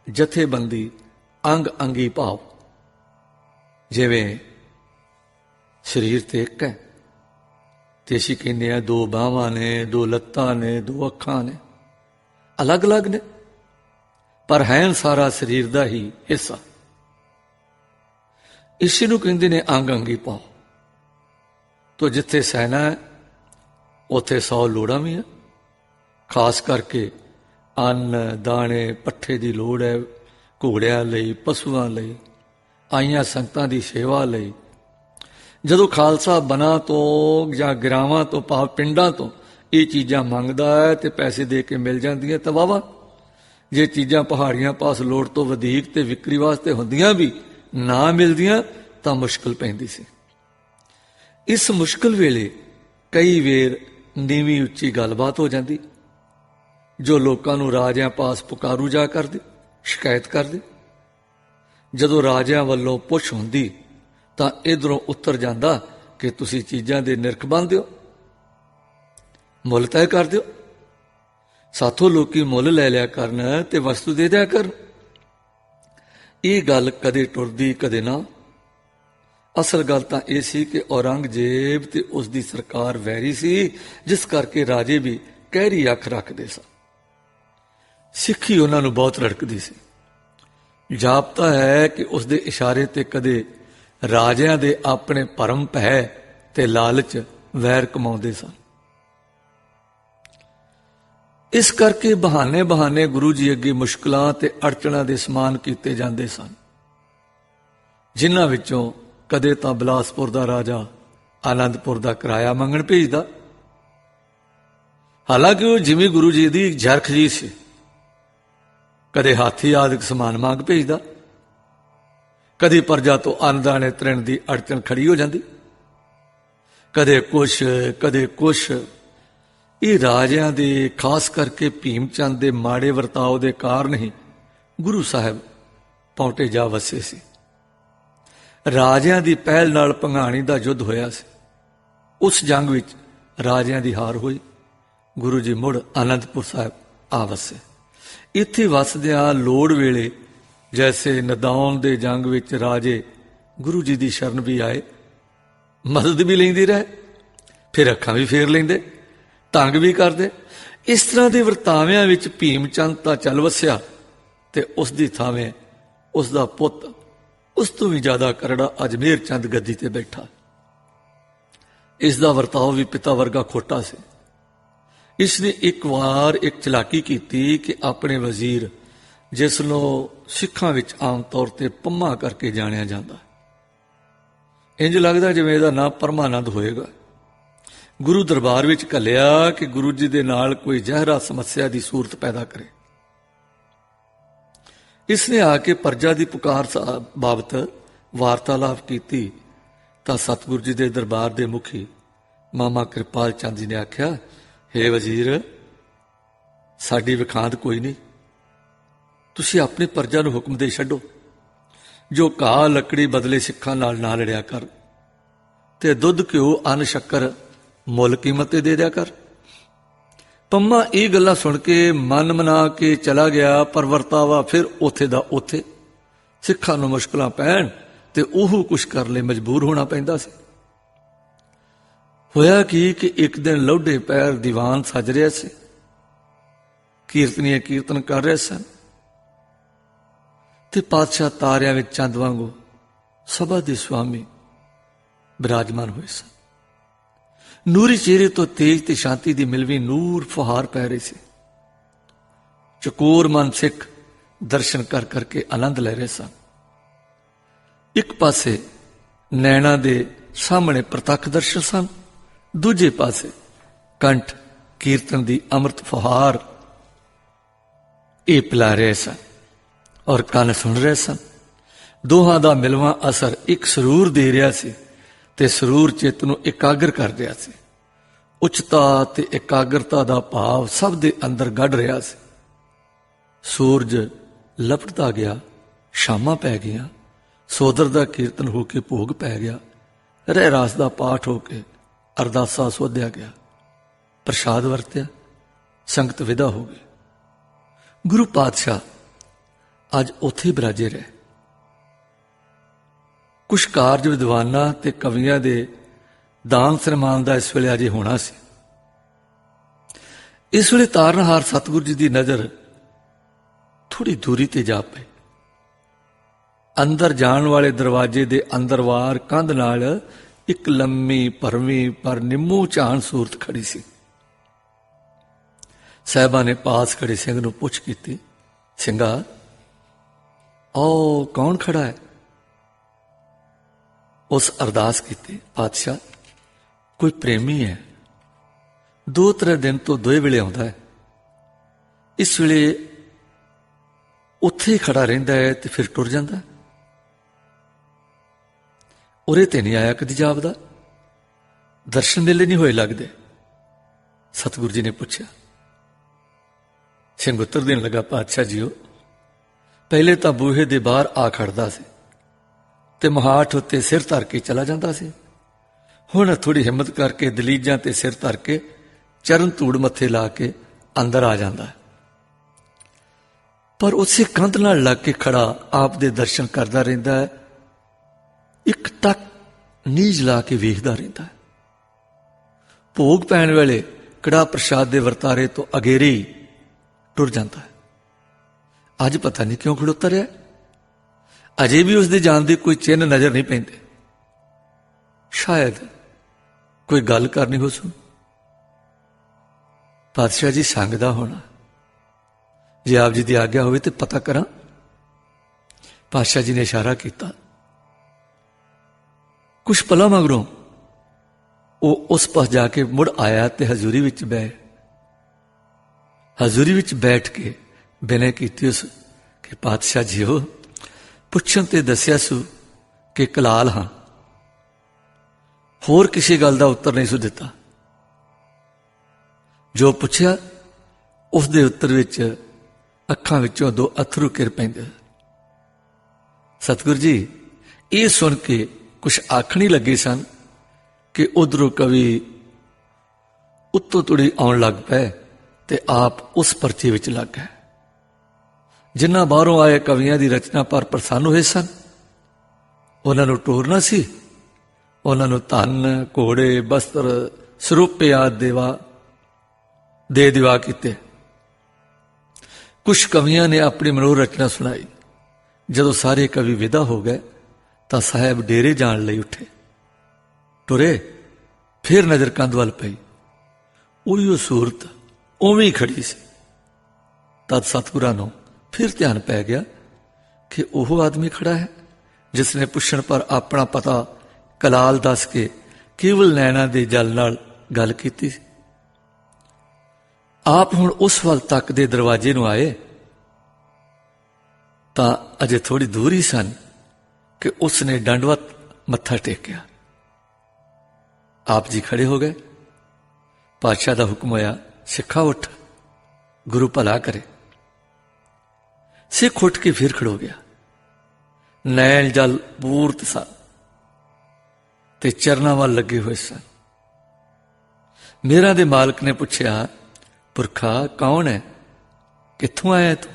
ਜਥੇਬੰਦੀ ਅੰਗ ਅੰਗੀ ਭਾਵ, ਜਿਵੇਂ ਸਰੀਰ ਤੇ ਇੱਕ ਹੈ ਤੇ ਅਸੀਂ ਕਹਿੰਦੇ ਆ ਦੋ ਬਾਹਾਂ ਨੇ, ਦੋ ਲੱਤਾਂ ਨੇ, ਦੋ ਅੱਖਾਂ ਨੇ, ਅਲੱਗ ਅਲੱਗ ਨੇ ਪਰ ਹੈ ਸਾਰਾ ਸਰੀਰ ਦਾ ਹੀ ਹਿੱਸਾ। ਇਸੇ ਨੂੰ ਕਹਿੰਦੇ ਨੇ ਅੰਗ ਅੰਗੀ ਭਾਵ। ਤੋ ਜਿੱਥੇ ਸੈਨਾ ਹੈ ਉੱਥੇ 100 ਲੋੜਾਂ ਵੀ ਆ। ਖਾਸ ਕਰਕੇ ਅੰਨ ਦਾਣੇ ਪੱਠੇ ਦੀ ਲੋੜ ਹੈ ਘੋੜਿਆਂ ਲਈ, ਪਸ਼ੂਆਂ ਲਈ, ਆਈਆਂ ਸੰਗਤਾਂ ਦੀ ਸੇਵਾ ਲਈ। ਜਦੋਂ ਖਾਲਸਾ ਬਨਾਂ ਤੋਂ ਜਾਂ ਗਿਰਾਵਾਂ ਤੋਂ ਭਾਵ ਪਿੰਡਾਂ ਤੋਂ ਇਹ ਚੀਜ਼ਾਂ ਮੰਗਦਾ ਹੈ ਤੇ ਪੈਸੇ ਦੇ ਕੇ ਮਿਲ ਜਾਂਦੀਆਂ ਤਾਂ ਵਾਹਵਾ। ਜੇ ਚੀਜ਼ਾਂ ਪਹਾੜੀਆਂ ਪਾਸ ਲੋੜ ਤੋਂ ਵਧੇਕ ਤੇ ਵਿਕਰੀ ਵਾਸਤੇ ਹੁੰਦੀਆਂ ਵੀ ਨਾ ਮਿਲਦੀਆਂ ਤਾਂ ਮੁਸ਼ਕਲ ਪੈਂਦੀ ਸੀ। ਇਸ ਮੁਸ਼ਕਲ ਵੇਲੇ ਕਈ ਵੇਰ ਨੀਵੀਂ ਉੱਚੀ ਗੱਲਬਾਤ ਹੋ ਜਾਂਦੀ ਜੋ ਲੋਕਾਂ ਨੂੰ ਰਾਜਿਆਂ ਪਾਸ ਪੁਕਾਰੂ ਜਾ ਕਰਦੇ, ਸ਼ਿਕਾਇਤ ਕਰਦੇ। ਜਦੋਂ ਰਾਜਿਆਂ ਵੱਲੋਂ ਪੁੱਛ ਹੁੰਦੀ ਤਾਂ ਇਧਰੋਂ ਉੱਤਰ ਜਾਂਦਾ ਕਿ ਤੁਸੀਂ ਚੀਜ਼ਾਂ ਦੇ ਨਿਰਖ ਬੰਨ੍ਹ ਦਿਓ, ਮੁੱਲ ਤੈਅ ਕਰ ਦਿਓ, ਸਾਥੋਂ ਲੋਕੀ ਮੁੱਲ ਲੈ ਲਿਆ ਕਰਨ ਤੇ ਵਸਤੂ ਦੇ ਦਿਆ ਕਰਨ। ਇਹ ਗੱਲ ਕਦੇ ਟੁਰਦੀ ਕਦੇ ਨਾ। ਅਸਲ ਗੱਲ ਤਾਂ ਇਹ ਸੀ ਕਿ ਔਰੰਗਜ਼ੇਬ ਤੇ ਉਸ ਦੀ ਸਰਕਾਰ ਵੈਰੀ ਸੀ, ਜਿਸ ਕਰਕੇ ਰਾਜੇ ਵੀ ਕਹਿਰੀ ਅੱਖ ਰੱਖਦੇ ਸਨ। ਸਿੱਖੀ ਉਹਨਾਂ ਨੂੰ ਬਹੁਤ ਰੜਕਦੀ ਸੀ। ਜਾਪਤਾ ਹੈ ਕਿ ਉਸ ਦੇ ਇਸ਼ਾਰੇ ਤੇ ਕਦੇ ਰਾਜਿਆਂ ਦੇ ਆਪਣੇ ਭਰਮ ਭੈ ਤੇ ਲਾਲਚ ਵੈਰ ਕਮਾਉਂਦੇ ਸਨ। ਇਸ ਕਰਕੇ ਬਹਾਨੇ ਬਹਾਨੇ ਗੁਰੂ ਜੀ ਅੱਗੇ ਮੁਸ਼ਕਲਾਂ ਤੇ ਅੜਚਣਾਂ ਦੇ ਸਮਾਨ ਕੀਤੇ ਜਾਂਦੇ ਸਨ, ਜਿਨ੍ਹਾਂ ਵਿੱਚੋਂ ਕਦੇ ਤਾਂ ਬਿਲਾਸਪੁਰ ਦਾ ਰਾਜਾ ਆਨੰਦਪੁਰ ਦਾ ਕਿਰਾਇਆ ਮੰਗਣ ਭੇਜਦਾ। ਹਾਲਾਂਕਿ ਉਹ ਜਿਵੇਂ ਗੁਰੂ ਜੀ ਦੀ ਜਰਖ ਜੀ ਸੀ, ਕਦੇ ਹਾਥੀ ਆਦਿਕ ਸਮਾਨ ਮੰਗ ਭੇਜਦਾ, ਕਦੇ ਪਰਜਾ ਤੋਂ ਅੰਨਦਾਣੇ ਤ੍ਰਿਣ ਦੀ ਅੜਚਣ ਖੜੀ ਹੋ ਜਾਂਦੀ, ਕਦੇ ਕੁਛ ਕਦੇ ਕੁਛ। ਇਹ ਰਾਜਿਆਂ ਦੇ ਖਾਸ ਕਰਕੇ ਭੀਮ ਚੰਦ ਦੇ ਮਾੜੇ ਵਰਤਾਓ ਦੇ ਕਾਰਨ ਹੀ ਗੁਰੂ ਸਾਹਿਬ ਪੌਂਟੇ ਜਾ ਵਸੇ ਸੀ। ਰਾਜਿਆਂ ਦੀ ਪਹਿਲ ਨਾਲ ਭੰਗਾਣੀ ਦਾ ਯੁੱਧ ਹੋਇਆ ਸੀ। ਉਸ ਜੰਗ ਵਿੱਚ ਰਾਜਿਆਂ ਦੀ ਹਾਰ ਹੋਈ। ਗੁਰੂ ਜੀ ਮੁੜ ਆਨੰਦਪੁਰ ਸਾਹਿਬ ਆ ਵਸੇ। ਇੱਥੇ ਵਸਦਿਆਂ ਲੋੜ ਵੇਲੇ ਜੈਸੇ ਨਦੌਣ ਦੇ ਜੰਗ ਵਿੱਚ ਰਾਜੇ ਗੁਰੂ ਜੀ ਦੀ ਸ਼ਰਨ ਵੀ ਆਏ, ਮਦਦ ਵੀ ਲੈਂਦੇ ਰਹੇ, ਫਿਰ ਅੱਖਾਂ ਵੀ ਫੇਰ ਲੈਂਦੇ, ਤੰਗ ਵੀ ਕਰਦੇ। ਇਸ ਤਰ੍ਹਾਂ ਦੇ ਵਰਤਾਵਿਆਂ ਵਿੱਚ ਭੀਮ ਚੰਦ ਤਾਂ ਚੱਲ ਵਸਿਆ ਤੇ ਉਸ ਦੀ ਥਾਵੇਂ ਉਸ ਦਾ ਪੁੱਤ ਉਸ ਤੋਂ ਵੀ ਜ਼ਿਆਦਾ ਕਰੜਾ ਅਜਮੇਰ ਚੰਦ ਗੱਦੀ ਤੇ ਬੈਠਾ। ਇਸ ਦਾ ਵਰਤਾਓ ਵੀ ਪਿਤਾ ਵਰਗਾ ਖੋਟਾ ਸੀ। ਇਸ ਨੇ ਇੱਕ ਵਾਰ ਇੱਕ ਚਲਾਕੀ ਕੀਤੀ ਕਿ ਆਪਣੇ ਵਜ਼ੀਰ, ਜਿਸ ਨੂੰ ਸਿੱਖਾਂ ਵਿੱਚ ਆਮ ਤੌਰ ਤੇ ਪੰਮਾ ਕਰਕੇ ਜਾਣਿਆ ਜਾਂਦਾ, ਇੰਜ ਲੱਗਦਾ ਜਿਵੇਂ ਇਹਦਾ ਨਾਂ ਪਰਮਾਨੰਦ ਹੋਏਗਾ, ਗੁਰੂ ਦਰਬਾਰ ਵਿੱਚ ਘੱਲਿਆ ਕਿ ਗੁਰੂ ਜੀ ਦੇ ਨਾਲ ਕੋਈ ਜ਼ਹਿਰਾ ਸਮੱਸਿਆ ਦੀ ਸੂਰਤ ਪੈਦਾ ਕਰੇ। ਇਸ ਨੇ ਆ ਕੇ ਪਰਜਾ ਦੀ ਪੁਕਾਰ ਬਾਬਤ ਵਾਰਤਾਲਾਪ ਕੀਤੀ ਤਾਂ ਸਤਿਗੁਰੂ ਜੀ ਦੇ ਦਰਬਾਰ ਦੇ ਮੁਖੀ ਮਾਮਾ ਕਿਰਪਾਲ ਚੰਦ ਜੀ ਨੇ ਆਖਿਆ, ਹੇ ਵਜ਼ੀਰ, ਸਾਡੀ ਵਿਖਾਂਦ ਕੋਈ ਨਹੀਂ, ਤੁਸੀਂ ਆਪਣੀ ਪਰਜਾ ਨੂੰ ਹੁਕਮ ਦੇ ਛੱਡੋ, ਜੋ ਘਾਹ ਲੱਕੜੀ ਬਦਲੇ ਸਿੱਖਾਂ ਨਾਲ ਨਾ ਲੜਿਆ ਕਰ ਤੇ ਦੁੱਧ ਘਿਓ ਅੰਨ ਸ਼ੱਕਰ ਮੁੱਲ ਕੀਮਤ ਤੇ ਦੇ ਦਿਆ ਕਰ। ਪੰਮਾ ਇਹ ਗੱਲਾਂ ਸੁਣ ਕੇ ਮਨ ਮਨਾ ਕੇ ਚਲਾ ਗਿਆ, ਪਰ ਵਰਤਾਵਾ ਫਿਰ ਉੱਥੇ ਦਾ ਉੱਥੇ। ਸਿੱਖਾਂ ਨੂੰ ਮੁਸ਼ਕਲਾਂ ਪੈਣ ਤੇ ਉਹ ਕੁਛ ਕਰ ਲਈ ਮਜਬੂਰ ਹੋਣਾ ਪੈਂਦਾ ਸੀ। ਹੋਇਆ ਕਿ ਇੱਕ ਦਿਨ ਲੌਢੇ ਪੈਰ ਦੀਵਾਨ ਸੱਜ ਰਿਹਾ ਸੀ, ਕੀਰਤਨੀਏ ਕੀਰਤਨ ਕਰ ਰਹੇ ਸਨ ਤੇ ਪਾਤਸ਼ਾਹ ਤਾਰਿਆਂ ਵਿੱਚ ਚੰਦ ਵਾਂਗੂ ਸਭਾ ਦੇ ਸੁਆਮੀ ਬਿਰਾਜਮਾਨ ਹੋਏ ਸਨ। ਨੂਰੀ ਚਿਹਰੇ ਤੋਂ ਤੇਜ ਤੇ ਸ਼ਾਂਤੀ ਦੀ ਮਿਲਵੀ ਨੂਰ ਫੁਹਾਰ ਪੈ ਰਹੀ ਸੀ। ਚਕੋਰ ਮਨ ਸਿੱਖ ਦਰਸ਼ਨ ਕਰ ਕਰਕੇ ਆਨੰਦ ਲੈ ਰਹੇ ਸਨ। ਇੱਕ ਪਾਸੇ ਨੈਣਾ ਦੇ ਸਾਹਮਣੇ ਪ੍ਰਤੱਖ ਦਰਸ਼ਨ ਸਨ, ਦੂਜੇ ਪਾਸੇ ਕੰਠ ਕੀਰਤਨ ਦੀ ਅੰਮ੍ਰਿਤ ਫੁਹਾਰ ਇਹ ਪਿਲਾ ਰਹੇ ਸਨ ਔਰ ਕੰਨ ਸੁਣ ਰਹੇ ਸਨ। ਦੋਹਾਂ ਦਾ ਮਿਲਵਾਂ ਅਸਰ ਇੱਕ ਸਰੂਰ ਦੇ ਰਿਹਾ ਸੀ ਤੇ ਸਰੂਰ ਚਿੱਤ ਨੂੰ ਇਕਾਗਰ ਕਰ ਰਿਹਾ ਸੀ। ਉੱਚਤਾ ਤੇ ਇਕਾਗਰਤਾ ਦਾ ਭਾਵ ਸਭ ਦੇ ਅੰਦਰ ਗੱਡ ਰਿਹਾ ਸੀ। ਸੂਰਜ ਲਪਟਦਾ ਗਿਆ, ਸ਼ਾਮਾਂ ਪੈ ਗਈਆਂ, ਸੋਦਰ ਦਾ ਕੀਰਤਨ ਹੋ ਕੇ ਭੋਗ ਪੈ ਗਿਆ। ਰਹਿਰਾਸ ਦਾ ਪਾਠ ਹੋ ਕੇ ਅਰਦਾਸਾ ਸੋਧਿਆ ਗਿਆ। ਪ੍ਰਸ਼ਾਦ ਵਰਤਿਆ, ਸੰਗਤ ਵਿਦਾ ਹੋ ਗਈ। ਗੁਰੂ ਪਾਤਸ਼ਾਹ ਅੱਜ ਉੱਥੇ ਹੀ ਬਿਰਾਜੇ ਰਹੇ। ਕੁਛ ਕਾਰਜ ਵਿਦਵਾਨਾਂ ਤੇ ਕਵੀਆਂ ਦੇ ਦਾਨ ਸਨਮਾਨ ਦਾ ਇਸ ਵੇਲੇ ਅਜੇ ਹੋਣਾ ਸੀ। ਇਸ ਵੇਲੇ ਤਾਰਨਹਾਰ ਸਤਿਗੁਰੂ ਜੀ ਦੀ ਨਜ਼ਰ ਥੋੜੀ ਦੂਰੀ ਤੇ ਜਾ ਪਈ। ਅੰਦਰ ਜਾਣ ਵਾਲੇ ਦਰਵਾਜ਼ੇ ਦੇ ਅੰਦਰਵਾਰ ਕੰਧ ਨਾਲ ਇੱਕ ਲੰਮੀ ਭਰਵੀਂ ਪਰ ਨਿੰਮੂ ਝਾਨ ਸੂਰਤ ਖੜੀ ਸੀ। ਸਾਹਿਬਾਂ ਨੇ ਪਾਸ ਖੜੇ ਸਿੰਘ ਨੂੰ ਪੁੱਛ ਕੀਤੀ, ਸਿੰਘਾ ਉਹ ਕੌਣ ਖੜਾ ਹੈ? ਉਸ ਅਰਦਾਸ ਕੀਤੀ, ਪਾਤਸ਼ਾਹ ਕੋਈ ਪ੍ਰੇਮੀ ਹੈ, 2-3 ਦਿਨ ਤੋਂ 2 ਵੇਲੇ ਆਉਂਦਾ ਹੈ। ਇਸ ਵੇਲੇ ਉੱਥੇ ਹੀ ਖੜਾ ਰਹਿੰਦਾ ਹੈ ਤੇ ਫਿਰ ਟੁਰ ਜਾਂਦਾ। ਉਰੇ ਤੇ ਨਹੀਂ ਆਇਆ ਕਦੀ ਜਾਪਦਾ, ਦਰਸ਼ਨ ਮੇਲੇ ਨਹੀਂ ਹੋਏ ਲੱਗਦੇ। ਸਤਿਗੁਰੂ ਜੀ ਨੇ ਪੁੱਛਿਆ। ਸਿੰਘ ਉੱਤਰ ਦੇਣ ਲੱਗਾ, ਪਾਤਸ਼ਾਹ ਜੀਓ ਪਹਿਲੇ ਤਾਂ ਬੂਹੇ ਦੇ ਬਾਹਰ ਆ ਖੜਦਾ ਸੀ ਤੇ ਮਹਾਠ ਉੱਤੇ ਸਿਰ ਧਰ ਕੇ ਚਲਾ ਜਾਂਦਾ ਸੀ। ਹੁਣ ਥੋੜੀ ਹਿੰਮਤ ਕਰਕੇ ਦਲੀਜਾਂ ਤੇ ਸਿਰ ਧਰ ਕੇ ਚਰਨ ਧੂੜ ਮੱਥੇ ਲਾ ਕੇ ਅੰਦਰ ਆ ਜਾਂਦਾ ਹੈ। ਪਰ ਉਸੇ ਕੰਧ ਨਾਲ ਲੱਗ ਕੇ ਖੜਾ ਆਪ ਦੇ ਦਰਸ਼ਨ ਕਰਦਾ ਰਹਿੰਦਾ ਹੈ। ਇੱਕ ਟੱਕ ਨੀਝ ਲਾ ਕੇ ਵੇਖਦਾ ਰਹਿੰਦਾ ਹੈ। ਭੋਗ ਪੈਣ ਵੇਲੇ ਕੜਾ ਪ੍ਰਸ਼ਾਦ ਦੇ ਵਰਤਾਰੇ ਤੋਂ ਅਗੇਰੇ ਹੀ ਟੁਰ ਜਾਂਦਾ ਹੈ। ਅੱਜ ਪਤਾ ਨਹੀਂ ਕਿਉਂ ਖੜੋਤਾ ਰਿਹਾ। ਅਜੇ ਵੀ ਉਸਦੇ ਜਾਣ ਦੇ ਕੋਈ ਚਿੰਨ੍ਹ ਨਜ਼ਰ ਨਹੀਂ ਪੈਂਦੇ। ਸ਼ਾਇਦ ਕੋਈ ਗੱਲ ਕਰਨੀ ਹੋ ਸੂ। ਪਾਤਸ਼ਾਹ ਜੀ ਸੰਗਦਾ ਹੋਣਾ, ਜੇ ਆਪ ਜੀ ਦੀ ਆਗਿਆ ਹੋਵੇ ਤੇ ਪਤਾ ਕਰਾਂ। ਪਾਤਸ਼ਾਹ ਜੀ ਨੇ ਇਸ਼ਾਰਾ ਕੀਤਾ। ਕੁਛ ਪਲਾਂ ਮਗਰੋਂ ਉਹ ਉਸ ਪਾਸ ਜਾ ਕੇ ਮੁੜ ਆਇਆ ਤੇ ਹਜ਼ੂਰੀ ਵਿੱਚ ਬੈਠ ਕੇ ਬਿਨੈ ਕੀਤੀ ਉਸ ਕਿ ਪਾਤਸ਼ਾਹ ਜੀਓ ਪੁੱਛਣ ਤੇ ਦੱਸਿਆ ਸੂ ਕਿ ਕਲਾਲ ਹਾਂ। ਹੋਰ ਕਿਸੇ ਗੱਲ ਦਾ ਉੱਤਰ ਨਹੀਂ ਸੂ ਦਿੱਤਾ। ਜੋ ਪੁੱਛਿਆ ਉਸ ਦੇ ਉੱਤਰ ਵਿੱਚ ਅੱਖਾਂ ਵਿੱਚੋਂ 2 ਅਥਰੂ ਕਿਰ ਪੈਂਦੇ। ਸਤਿਗੁਰੂ ਜੀ ਇਹ ਸੁਣ ਕੇ ਕੁਛ ਆਖਣ ਹੀ ਲੱਗੇ ਸਨ ਕਿ ਉਧਰੋਂ ਕਵੀ ਉੱਤੋਂ ਤੁੜੀ ਆਉਣ ਲੱਗ ਪਏ ਤੇ ਆਪ ਉਸ ਪਰਚੇ ਵਿੱਚ ਲੱਗ ਗਏ। ਜਿਨ੍ਹਾਂ ਬਾਹਰੋਂ ਆਏ ਕਵੀਆਂ ਦੀ ਰਚਨਾ ਪਰ ਪ੍ਰਸੰਨ ਹੋਏ ਸਨ, ਉਹਨਾਂ ਨੂੰ ਟੋਰਨਾ ਸੀ। ਉਹਨਾਂ ਨੂੰ ਧਨ, ਘੋੜੇ, ਬਸਤਰ, ਸਰੂਪੇ ਆਦਿ ਦੇ ਦਿਵਾ ਕੀਤੇ। ਕੁਛ ਕਵੀਆਂ ਨੇ ਆਪਣੀ ਮਨੋਰ ਰਚਨਾ ਸੁਣਾਈ। ਜਦੋਂ ਸਾਰੇ ਕਵੀ ਵਿਦਾ ਹੋ ਗਏ ਤਾਂ ਸਾਹਿਬ ਡੇਰੇ ਜਾਣ ਲਈ ਉੱਠੇ। ਟੁਰੇ, ਫਿਰ ਨਜ਼ਰ ਕੰਧ ਵੱਲ ਪਈ। ਉਹੀ ਸੂਰਤ ਉਵੇਂ ਹੀ ਖੜੀ ਸੀ। ਤਦ ਸਤਿਗੁਰਾਂ ਨੂੰ ਫਿਰ ਧਿਆਨ ਪੈ ਗਿਆ ਕਿ ਉਹ ਆਦਮੀ ਖੜਾ ਹੈ ਜਿਸ ਨੇ ਪੁੱਛਣ ਪਰ ਆਪਣਾ ਪਤਾ ਕਲਾਲ ਦੱਸ ਕੇ ਕੇਵਲ ਨੈਣਾ ਦੇ ਜਲ ਨਾਲ ਗੱਲ ਕੀਤੀ ਸੀ। ਆਪ ਹੁਣ ਉਸ ਵੱਲ ਤੱਕ ਦੇ ਦਰਵਾਜ਼ੇ ਨੂੰ ਆਏ ਤਾਂ ਅਜੇ ਥੋੜੀ ਦੂਰ ਹੀ ਸਨ ਕਿ ਉਸ ਨੇ ਦੰਡਵਤ ਮੱਥਾ ਟੇਕਿਆ। ਆਪ ਜੀ ਖੜੇ ਹੋ ਗਏ। ਪਾਤਸ਼ਾਹ ਦਾ ਹੁਕਮ ਹੋਇਆ, ਸਿੱਖਾ ਉੱਠ, ਗੁਰੂ ਭਲਾ ਕਰੇ। ਸਿੱਖ ਉੱਠ ਕੇ ਫਿਰ ਖੜੋ ਗਿਆ। ਨੈਣ ਜਲ ਪੂਰਤ ਸਨ ਤੇ ਚਰਨਾਂ ਵੱਲ ਲੱਗੇ ਹੋਏ ਸਨ। ਮੇਰਾ ਦੇ ਮਾਲਕ ਨੇ ਪੁੱਛਿਆ, ਪੁਰਖਾ ਕੌਣ ਹੈ, ਕਿੱਥੋਂ ਆਇਆ ਤੂੰ?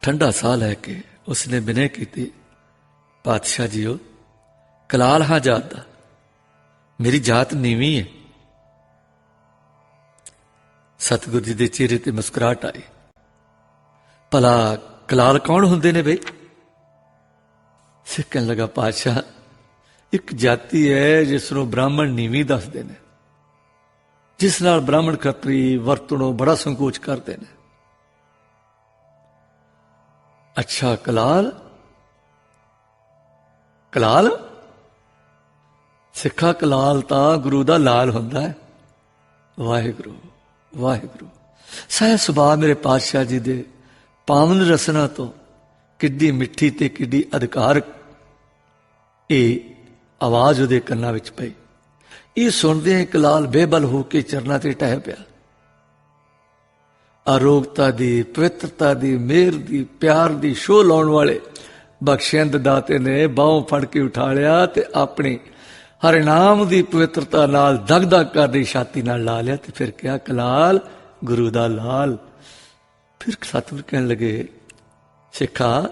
ਠੰਡਾ ਸਾਹ ਲੈ ਕੇ ਉਸਨੇ ਬਿਨੈ ਕੀਤੀ, ਪਾਤਸ਼ਾਹ ਜੀਓ ਕਲਾਲ ਹਾਂ ਜਾਤ ਦਾ, ਮੇਰੀ ਜਾਤ ਨੀਵੀਂ ਹੈ। ਸਤਿਗੁਰੂ ਜੀ ਦੇ ਚਿਹਰੇ ਤੇ ਮੁਸਕਰਾਹਟ ਆਈ। ਭਲਾ ਕਲਾਲ ਕੌਣ ਹੁੰਦੇ ਨੇ ਬਈ? ਸਿੱਖ ਕਹਿਣ ਲੱਗਾ, ਪਾਤਸ਼ਾਹ ਇੱਕ ਜਾਤੀ ਹੈ ਜਿਸ ਨੂੰ ਬ੍ਰਾਹਮਣ ਨੀਵੀਂ ਦੱਸਦੇ ਨੇ, ਜਿਸ ਨਾਲ ਬ੍ਰਾਹਮਣ ਖੱਤਰੀ ਵਰਤਣੋਂ ਬੜਾ ਸੰਕੋਚ ਕਰਦੇ ਨੇ। ਅੱਛਾ, ਕਲਾਲ ਸਿੱਖਾ, ਕਲਾਲ ਤਾਂ ਗੁਰੂ ਦਾ ਲਾਲ ਹੁੰਦਾ ਹੈ। ਵਾਹਿਗੁਰੂ ਵਾਹਿਗੁਰੂ। ਸਹਿ ਸੁਭਾਅ ਮੇਰੇ ਪਾਤਸ਼ਾਹ ਜੀ ਦੇ ਪਾਵਨ ਰਸਨਾ ਤੋਂ ਕਿੱਡੀ ਮਿੱਠੀ ਤੇ ਕਿੱਡੀ ਅਧਿਕਾਰਕ ਇਹ ਆਵਾਜ਼ ਉਹਦੇ ਕੰਨਾਂ ਵਿੱਚ ਪਈ। ਇਹ ਸੁਣਦੇ ਇੱਕ ਲਾਲ ਬੇਬਲ ਹੋ ਕੇ ਚਰਨਾਂ ਤੇ ਟਹਿ ਪਿਆ। ਅਰੋਗਤਾ ਦੀ, ਪਵਿੱਤਰਤਾ ਦੀ, ਮਿਹਰ ਦੀ, ਪਿਆਰ ਦੀ ਸ਼ੋਅ ਲਾਉਣ ਵਾਲੇ ਬਖਸ਼ਿੰਦ ਦਾਤੇ ਨੇ ਬਾਹੋਂ ਫੜ ਕੇ ਉਠਾ ਲਿਆ ਤੇ ਆਪਣੀ ਹਰਿਨਾਮ ਦੀ ਪਵਿੱਤਰਤਾ ਨਾਲ ਦਗਦਗ ਕਰਦੀ ਛਾਤੀ ਨਾਲ ਲਾ ਲਿਆ ਤੇ ਫਿਰ ਕਿਹਾ, ਕਲਾਲ ਗੁਰੂ ਦਾ ਲਾਲ। ਫਿਰ ਸਤਿਗੁਰ ਕਹਿਣ ਲੱਗੇ, ਸਿੱਖਾ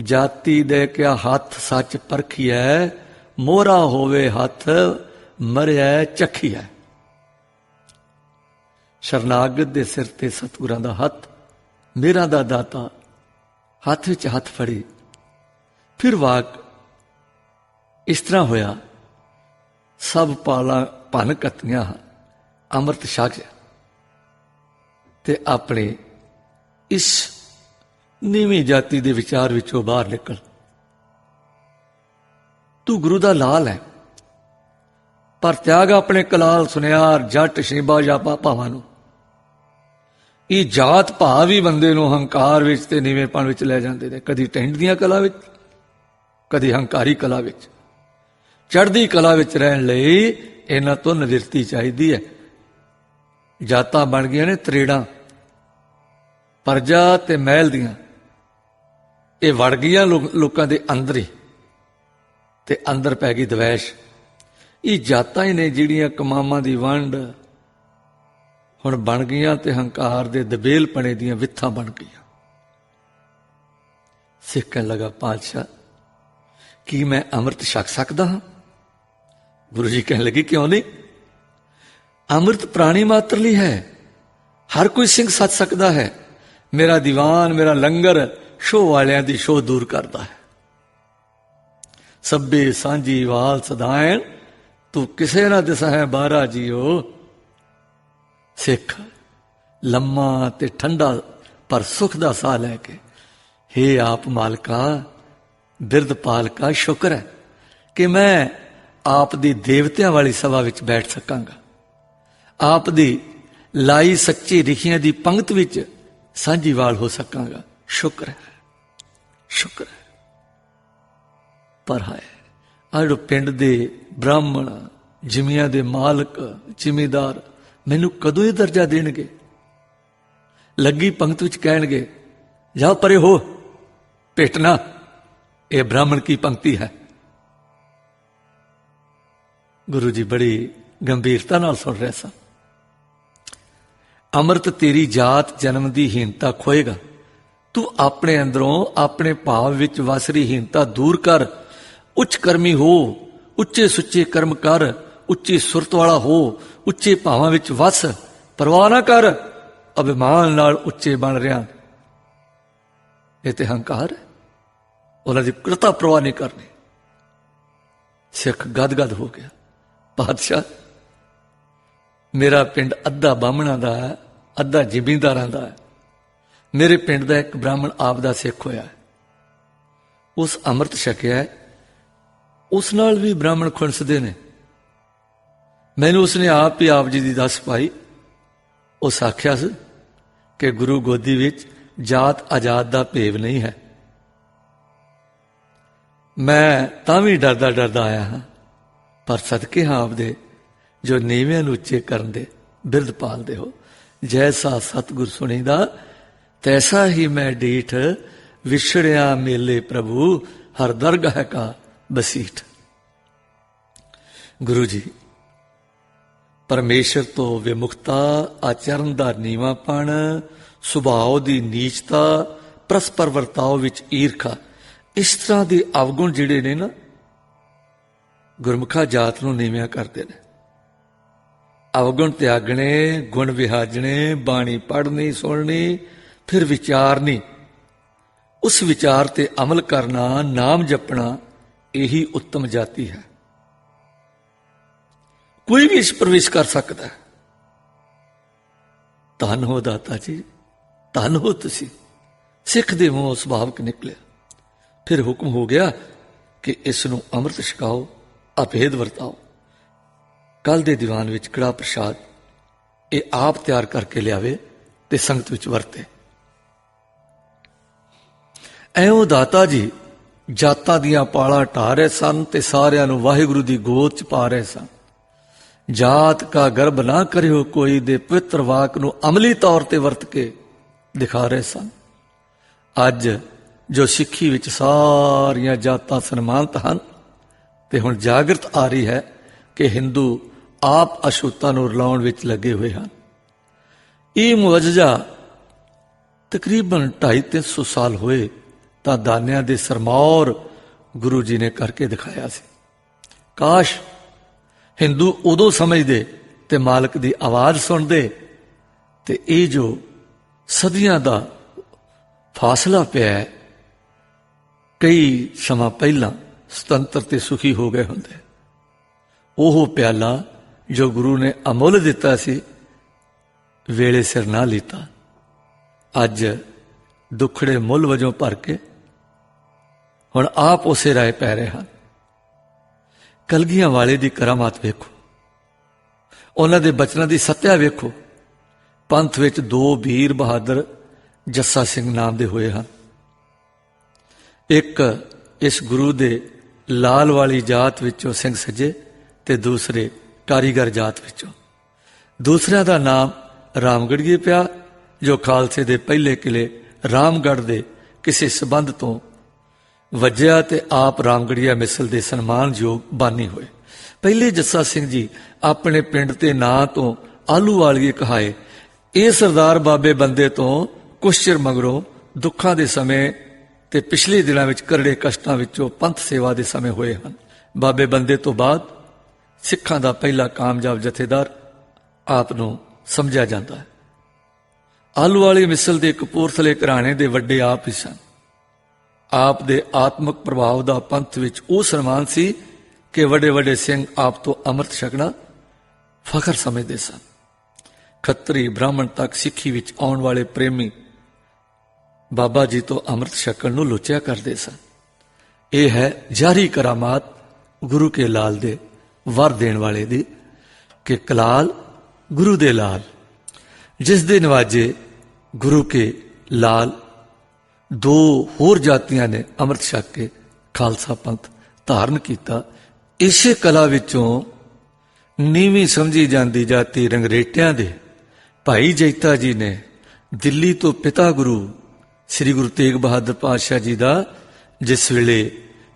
ਜਾਤੀ ਦੇ ਕਿਆ ਹੱਥ ਸੱਚ ਪਰਖੀਐ, ਮੋਹਰਾ ਹੋਵੇ ਹੱਥ ਮਰਿਆ ਚੱਖੀਐ। ਸ਼ਰਨਾਗਤ ਦੇ ਸਿਰ ਤੇ ਸਤਿਗੁਰਾਂ ਦਾ ਹੱਥ, ਮੇਰਾ ਦਾ ਦਾਤਾ ਹੱਥ ਵਿੱਚ ਹੱਥ ਫੜੀ। ਫਿਰ ਵਾਕ ਇਸ ਤਰ੍ਹਾਂ ਹੋਇਆ, ਸਭ ਪਾਲਾਂ ਭੰਨ ਕੱਤੀਆਂ, ਅੰਮ੍ਰਿਤ ਛਕ ਤੇ ਆਪਣੇ ਇਸ ਨੀਵੀਂ ਜਾਤੀ ਦੇ ਵਿਚਾਰ ਵਿੱਚੋਂ ਬਾਹਰ ਨਿਕਲ। ਤੂੰ ਗੁਰੂ ਦਾ ਲਾਲ ਹੈ, ਪਰ ਤਿਆਗ ਆਪਣੇ ਕਲਾਲ ਸੁਨਿਆਰ ਜੱਟ ਸ਼ੀਬਾ ਜਾਂ ਭਾਵਾਂ ਨੂੰ। ਇਹ ਜਾਤ ਭਾਵ ਵੀ ਬੰਦੇ ਨੂੰ ਹੰਕਾਰ ਵਿੱਚ ਤੇ ਨੀਵੇਂਪਣ ਵਿੱਚ ਲੈ ਜਾਂਦੇ ਨੇ, ਕਦੀ ਟੈਂਟ ਦੀਆਂ ਕਲਾ ਵਿੱਚ, ਕਦੀ ਹੰਕਾਰੀ ਕਲਾ ਵਿੱਚ। ਚੜ੍ਹਦੀ ਕਲਾ ਵਿੱਚ ਰਹਿਣ ਲਈ ਇਹਨਾਂ ਤੋਂ ਨਿਵਰਤੀ ਚਾਹੀਦੀ ਹੈ। ਜਾਤਾਂ ਬਣ ਗਈਆਂ ਨੇ ਤਰੇੜਾਂ, ਪਰਜਾ ਤੇ ਮਹਿਲ ਦੀਆਂ। ਇਹ ਵੜ ਗਈਆਂ ਲੋਕਾਂ ਦੇ ਅੰਦਰ ਹੀ, ਤੇ ਅੰਦਰ ਪੈ ਗਈ ਦਵੈਸ਼। ਇਹ ਜਾਤਾਂ ਹੀ ਨੇ ਜਿਹੜੀਆਂ ਕਮਾਮਾਂ ਦੀ ਵੰਡ ਹੁਣ ਬਣ ਗਈਆਂ ਤੇ ਹੰਕਾਰ ਦੇ ਦਬੇਲਪਣੇ ਦੀਆਂ ਵਿੱਥਾਂ ਬਣ ਗਈਆਂ। ਸਿੱਖ ਕਹਿਣ ਲੱਗਾ, ਪਾਤਸ਼ਾਹ ਕੀ ਮੈਂ ਅੰਮ੍ਰਿਤ ਛਕ ਸਕਦਾ ਹਾਂ? ਗੁਰੂ ਜੀ ਕਹਿਣ ਲੱਗੇ, ਕਿਉਂ ਨਹੀਂ? ਅੰਮ੍ਰਿਤ ਪ੍ਰਾਣੀ ਮਾਤਰ ਲਈ ਹੈ, ਹਰ ਕੋਈ ਸਿੰਘ ਸੱਚ ਸਕਦਾ ਹੈ। ਮੇਰਾ ਦੀਵਾਨ, ਮੇਰਾ ਲੰਗਰ ਸ਼ੋਅ ਵਾਲਿਆਂ ਦੀ ਸ਼ੋਅ ਦੂਰ ਕਰਦਾ ਹੈ। ਸਭੇ ਸਾਂਝੀ ਵਾਲ ਸਦਾਇਣ, ਤੂੰ ਕਿਸੇ ਨਾ ਦਿਸਾ ਹੈ ਬਾਰਾ ਜੀਓ। ਸਿੱਖ ਲੰਮਾ ਤੇ ਠੰਡਾ ਪਰ ਸੁਖ ਦਾ ਸਾਹ ਲੈ ਕੇ, ਹੇ ਆਪ ਮਾਲਕਾ, ਬਿਰਧ ਪਾਲਕਾ, ਸ਼ੁਕਰ ਹੈ ਕਿ ਮੈਂ ਆਪ ਦੀ ਦੇਵਤਿਆਂ ਵਾਲੀ ਸਭਾ ਵਿੱਚ ਬੈਠ ਸਕਾਂਗਾ, ਆਪ ਦੀ ਲਾਈ ਸੱਚੀ ਰਿਖੀਆਂ ਦੀ ਪੰਗਤ ਵਿੱਚ ਸਾਂਝੀਵਾਲ ਹੋ ਸਕਾਂਗਾ। ਸ਼ੁਕਰ ਹੈ, ਸ਼ੁਕਰ ਹੈ। ਪਰ ਹਾਏ, ਆਹ ਜਿਹੜੇ ਪਿੰਡ ਦੇ ਬ੍ਰਾਹਮਣ, ਜ਼ਿਮੀਆਂ ਦੇ ਮਾਲਕ, ਜ਼ਿਮੀਦਾਰ ਮੈਨੂੰ ਕਦੋਂ ਇਹ ਦਰਜਾ ਦੇਣਗੇ? ਲੱਗੀ ਪੰਗਤ ਵਿੱਚ ਕਹਿਣਗੇ, ਜਾਓ ਪਰੇ ਹੋ, ਭੇਟਣਾ, ਇਹ ਬ੍ਰਾਹਮਣ ਕੀ ਪੰਕਤੀ ਹੈ। ਗੁਰੂ ਜੀ ਬੜੀ ਗੰਭੀਰਤਾ ਨਾਲ ਸੁਣ ਰਹੇ ਸਨ। ਅੰਮ੍ਰਿਤ ਤੇਰੀ ਜਾਤ ਜਨਮ ਦੀ ਹੀਨਤਾ ਖੋਏਗਾ। ਤੂੰ ਆਪਣੇ ਅੰਦਰੋਂ ਆਪਣੇ ਭਾਵ ਵਿੱਚ ਵਸ ਰਹੀ ਹੀਨਤਾ ਦੂਰ ਕਰ। ਉੱਚ ਕਰਮੀ ਹੋ, ਉੱਚੇ ਸੁੱਚੇ ਕਰਮ ਕਰ, ਉੱਚੀ ਸੁਰਤ ਵਾਲਾ ਹੋ, ਉੱਚੇ ਭਾਵਾਂ ਵਿੱਚ ਵਸ। ਪਰਵਾਹ ਨਾ ਕਰ ਅਭਿਮਾਨ ਨਾਲ ਉੱਚੇ ਬਣ ਰਿਹਾ, ਇਹ ਤੇ ਹੰਕਾਰ ਹੈ। ਉਹਨਾਂ ਦੀ ਕਿਰਤਾ ਪਰਵਾਹ ਨਹੀਂ ਕਰਨੀ। ਸਿੱਖ ਗਦਗਦ ਹੋ ਗਿਆ, ਪਾਤਸ਼ਾਹ ਮੇਰਾ ਪਿੰਡ ਅੱਧਾ ਬਾਹਮਣਾਂ ਦਾ ਹੈ, ਅੱਧਾ ਜ਼ਿਮੀਂਦਾਰਾਂ ਦਾ ਹੈ। ਮੇਰੇ ਪਿੰਡ ਦਾ ਇੱਕ ਬ੍ਰਾਹਮਣ ਆਪ ਦਾ ਸਿੱਖ ਹੋਇਆ, ਉਸ ਅੰਮ੍ਰਿਤ ਛਕਿਆ, ਉਸ ਨਾਲ ਵੀ ਬ੍ਰਾਹਮਣ ਖੁਣਸਦੇ ਨੇ। ਮੈਨੂੰ ਉਸਨੇ ਆਪ ਹੀ ਆਪ ਜੀ ਦੀ ਦੱਸ ਪਾਈ। ਉਸ ਆਖਿਆ ਸੀ ਕਿ ਗੁਰੂ ਗੋਦੀ ਵਿੱਚ ਜਾਤ ਆਜ਼ਾਦ ਦਾ ਭੇਵ ਨਹੀਂ ਹੈ। ਮੈਂ ਤਾਂ ਵੀ ਡਰਦਾ ਡਰਦਾ ਆਇਆ ਹਾਂ, ਪਰ ਸਦਕੇ ਹਾਂ ਆਪਦੇ ਜੋ ਨੀਵਿਆਂ ਨੂੰ ਉੱਚੇ ਕਰਨ ਦੇ ਬਿਰਧ ਪਾਲਦੇ ਹੋ। ਜੈਸਾ ਸਤਿਗੁਰ ਸੁਣੀਦਾ ਤੈਸਾ ਹੀ ਮੈਂ ਡੀਠ, ਵਿਛੜਿਆ ਮੇਲੇ ਪ੍ਰਭੂ ਹਰ ਦਰਗਾਹ ਕਾ ਬਸੀਠ। ਗੁਰੂ ਜੀ ਪਰਮੇਸ਼ਰ ਤੋਂ ਵਿਮੁਖਤਾ, ਆਚਰਨ ਦਾ ਨੀਵਾਂਪਣ, ਸੁਭਾਅ ਦੀ ਨੀਚਤਾ, ਪਰਸਪਰ ਵਰਤਾਓ ਵਿੱਚ ਈਰਖਾ, ਇਸ ਤਰ੍ਹਾਂ ਦੇ ਅਵਗੁਣ ਜਿਹੜੇ ਨੇ ਨਾ, ਗੁਰਮੁਖਾ ਜਾਤ ਨੂੰ ਨੀਵਿਆਂ ਕਰਦੇ ਨੇ। ਅਵਗੁਣ ਤਿਆਗਣੇ, ਗੁਣ ਵਿਹਾਜਣੇ, ਬਾਣੀ ਪੜ੍ਹਨੀ ਸੁਣਨੀ, ਫਿਰ ਵਿਚਾਰਨੀ, ਉਸ ਵਿਚਾਰ ਤੇ ਅਮਲ ਕਰਨਾ, ਨਾਮ ਜਪਣਾ, ਇਹੀ ਉੱਤਮ ਜਾਤੀ ਹੈ। ਕੋਈ ਵੀ ਇਸ ਪ੍ਰਵੇਸ਼ ਕਰ ਸਕਦਾ ਹੈ। ਧੰਨ ਹੋ ਦਾਤਾ ਜੀ, ਧੰਨ ਹੋ ਤੁਸੀਂ। ਸਿੱਖ ਦੇ ਮੂੰਹੋਂ ਸੁਭਾਵਕ ਨਿਕਲਿਆ। ਫਿਰ ਹੁਕਮ ਹੋ ਗਿਆ ਕਿ ਇਸ ਨੂੰ ਅੰਮ੍ਰਿਤ ਛਕਾਓ, ਅਭੇਦ ਵਰਤਾਓ। ਕੱਲ ਦੇ ਦੀਵਾਨ ਵਿੱਚ ਕੜਾ ਪ੍ਰਸ਼ਾਦ ਇਹ ਆਪ ਤਿਆਰ ਕਰਕੇ ਲਿਆਵੇ ਤੇ ਸੰਗਤ ਵਿੱਚ ਵਰਤੇ। ਐਉਂ ਦਾਤਾ ਜੀ ਜਾਤਾਂ ਦੀਆਂ ਪਾਲਾਂ ਢਾ ਰਹੇ ਸਨ ਤੇ ਸਾਰਿਆਂ ਨੂੰ ਵਾਹਿਗੁਰੂ ਦੀ ਗੋਦ ਚ ਪਾ ਰਹੇ ਸਨ। ਜਾਤ ਕਾ ਗਰਭ ਨਾ ਕਰਿਓ ਕੋਈ ਦੇ ਪਵਿੱਤਰ ਵਾਕ ਨੂੰ ਅਮਲੀ ਤੌਰ ਤੇ ਵਰਤ ਕੇ ਦਿਖਾ ਰਹੇ ਸਨ। ਅੱਜ ਜੋ ਸਿੱਖੀ ਵਿੱਚ ਸਾਰੀਆਂ ਜਾਤਾਂ ਸਨਮਾਨਿਤ ਹਨ, ਤੇ ਹੁਣ ਜਾਗਰਤ ਆ ਰਹੀ ਹੈ ਕਿ ਹਿੰਦੂ ਆਪ ਅਛੂਤਾਂ ਨੂੰ ਰਲਾਉਣ ਵਿੱਚ ਲੱਗੇ ਹੋਏ ਹਨ। ਇਹ ਮੁਅਜਜ਼ਾ ਤਕਰੀਬਨ 250-300 ਸਾਲ ਹੋਏ ਤਾਂ ਦਾਨਿਆਂ ਦੇ ਸਰਮੌਰ ਗੁਰੂ ਜੀ ਨੇ ਕਰਕੇ ਦਿਖਾਇਆ ਸੀ। ਕਾਸ਼ ਹਿੰਦੂ ਉਦੋਂ ਸਮਝਦੇ ਤੇ ਮਾਲਕ ਦੀ ਆਵਾਜ਼ ਸੁਣਦੇ, ਤੇ ਇਹ ਜੋ ਸਦੀਆਂ ਦਾ ਫਾਸਲਾ ਪਿਆ ਹੈ, ਕਈ ਸਮਾਂ ਪਹਿਲਾਂ ਸੁਤੰਤਰ ਤੇ ਸੁਖੀ ਹੋ ਗਏ ਹੁੰਦੇ। ਉਹ ਪਿਆਲਾ ਜੋ ਗੁਰੂ ਨੇ ਅਮੁੱਲ ਦਿੱਤਾ ਸੀ, ਵੇਲੇ ਸਿਰ ਨਾ ਲੀਤਾ, ਅੱਜ ਦੁੱਖੜੇ ਮੁੱਲ ਵਜੋਂ ਭਰ ਕੇ ਹੁਣ ਆਪ ਉਸੇ ਰਾਹ ਪੈ ਰਹੇ ਹਨ। ਕਲਗੀਆਂ ਵਾਲੇ ਦੀ ਕਰਾਮਾਤ ਵੇਖੋ, ਉਹਨਾਂ ਦੇ ਬਚਨਾਂ ਦੀ ਸੱਤਿਆ ਵੇਖੋ। ਪੰਥ ਵਿੱਚ 2 ਵੀਰ ਬਹਾਦਰ ਜੱਸਾ ਸਿੰਘ ਨਾਮ ਦੇ ਹੋਏ ਹਨ। ਇੱਕ ਇਸ ਗੁਰੂ ਦੇ ਲਾਲ ਵਾਲੀ ਜਾਤ ਵਿੱਚੋਂ ਸਿੰਘ ਸੱਜੇ, ਤੇ ਦੂਸਰੇ ਕਾਰੀਗਰ ਜਾਤ ਵਿੱਚੋਂ। ਦੂਸਰਿਆਂ ਦਾ ਨਾਮ ਰਾਮਗੜੀਏ ਪਿਆ, ਜੋ ਖਾਲਸੇ ਦੇ ਪਹਿਲੇ ਕਿਲੇ ਰਾਮਗੜ੍ਹ ਦੇ ਕਿਸੇ ਸਬੰਧ ਤੋਂ ਵੱਜਿਆ ਤੇ ਆਪ ਰਾਮਗੜੀਆ ਮਿਸਲ ਦੇ ਸਨਮਾਨਯੋਗ ਬਾਨੀ ਹੋਏ। ਪਹਿਲੇ ਜੱਸਾ ਸਿੰਘ ਜੀ ਆਪਣੇ ਪਿੰਡ ਤੇ ਨਾਂ ਤੋਂ ਆਲੂ ਵਾਲੀਏ ਕਹਾਏ। ਇਹ ਸਰਦਾਰ ਬਾਬੇ ਬੰਦੇ ਤੋਂ ਕੁਛ ਚਿਰ ਮਗਰੋਂ ਦੁੱਖਾਂ ਦੇ ਸਮੇਂ ਤੇ ਪਿਛਲੇ ਦਿਨਾਂ ਵਿੱਚ ਕਰੜੇ ਕਸ਼ਟਾਂ ਵਿੱਚੋਂ ਪੰਥ ਸੇਵਾ ਦੇ ਸਮੇਂ ਹੋਏ ਹਨ। ਬਾਬੇ ਬੰਦੇ ਤੋਂ ਬਾਅਦ ਸਿੱਖਾਂ ਦਾ ਪਹਿਲਾ ਕਾਮਯਾਬ ਜਥੇਦਾਰ ਆਪ ਨੂੰ ਸਮਝਿਆ ਜਾਂਦਾ ਹੈ। ਆਲੂ ਵਾਲੀ ਮਿਸਲ ਦੇ ਕਪੂਰਥਲੇ ਘਰਾਣੇ ਦੇ ਵੱਡੇ ਆਪ ਹੀ ਸਨ। ਆਪ ਦੇ ਆਤਮਿਕ ਪ੍ਰਭਾਵ ਦਾ ਪੰਥ ਵਿੱਚ ਉਹ ਸਨਮਾਨ ਸੀ ਕਿ ਵੱਡੇ ਵੱਡੇ ਸਿੰਘ ਆਪ ਤੋਂ ਅੰਮ੍ਰਿਤ ਛਕਣਾ ਫਖਰ ਸਮਝਦੇ ਸਨ। ਖੱਤਰੀ ਬ੍ਰਾਹਮਣ ਤੱਕ ਸਿੱਖੀ ਵਿੱਚ ਆਉਣ ਵਾਲੇ ਪ੍ਰੇਮੀ ਬਾਬਾ ਜੀ ਤੋਂ ਅੰਮ੍ਰਿਤ ਛਕਣ ਨੂੰ ਲੁੱਚਿਆ ਕਰਦੇ ਸਨ। ਇਹ ਹੈ ਜਾਰੀ ਕਰਾਮਾਤ ਗੁਰੂ ਕੇ ਲਾਲ ਦੇ ਵਰ ਦੇਣ ਵਾਲੇ ਦੀ, ਕਿ ਕਲਾਲ ਗੁਰੂ ਦੇ ਲਾਲ, ਜਿਸ ਦੇ ਨਵਾਜੇ ਗੁਰੂ ਕੇ ਲਾਲ 2 ਹੋਰ ਜਾਤੀਆਂ ਨੇ ਅੰਮ੍ਰਿਤ ਛਕ ਕੇ ਖਾਲਸਾ ਪੰਥ ਧਾਰਨ ਕੀਤਾ। ਇਸੇ ਕਲਾ ਵਿੱਚੋਂ ਨੀਵੀਂ ਸਮਝੀ ਜਾਂਦੀ ਜਾਤੀ ਰੰਗਰੇਟਿਆਂ ਦੇ ਭਾਈ ਜੈਤਾ ਜੀ ਨੇ ਦਿੱਲੀ ਤੋਂ ਪਿਤਾ ਗੁਰੂ ਸ੍ਰੀ ਗੁਰੂ ਤੇਗ ਬਹਾਦਰ ਪਾਤਸ਼ਾਹ ਜੀ ਦਾ ਜਿਸ ਵੇਲੇ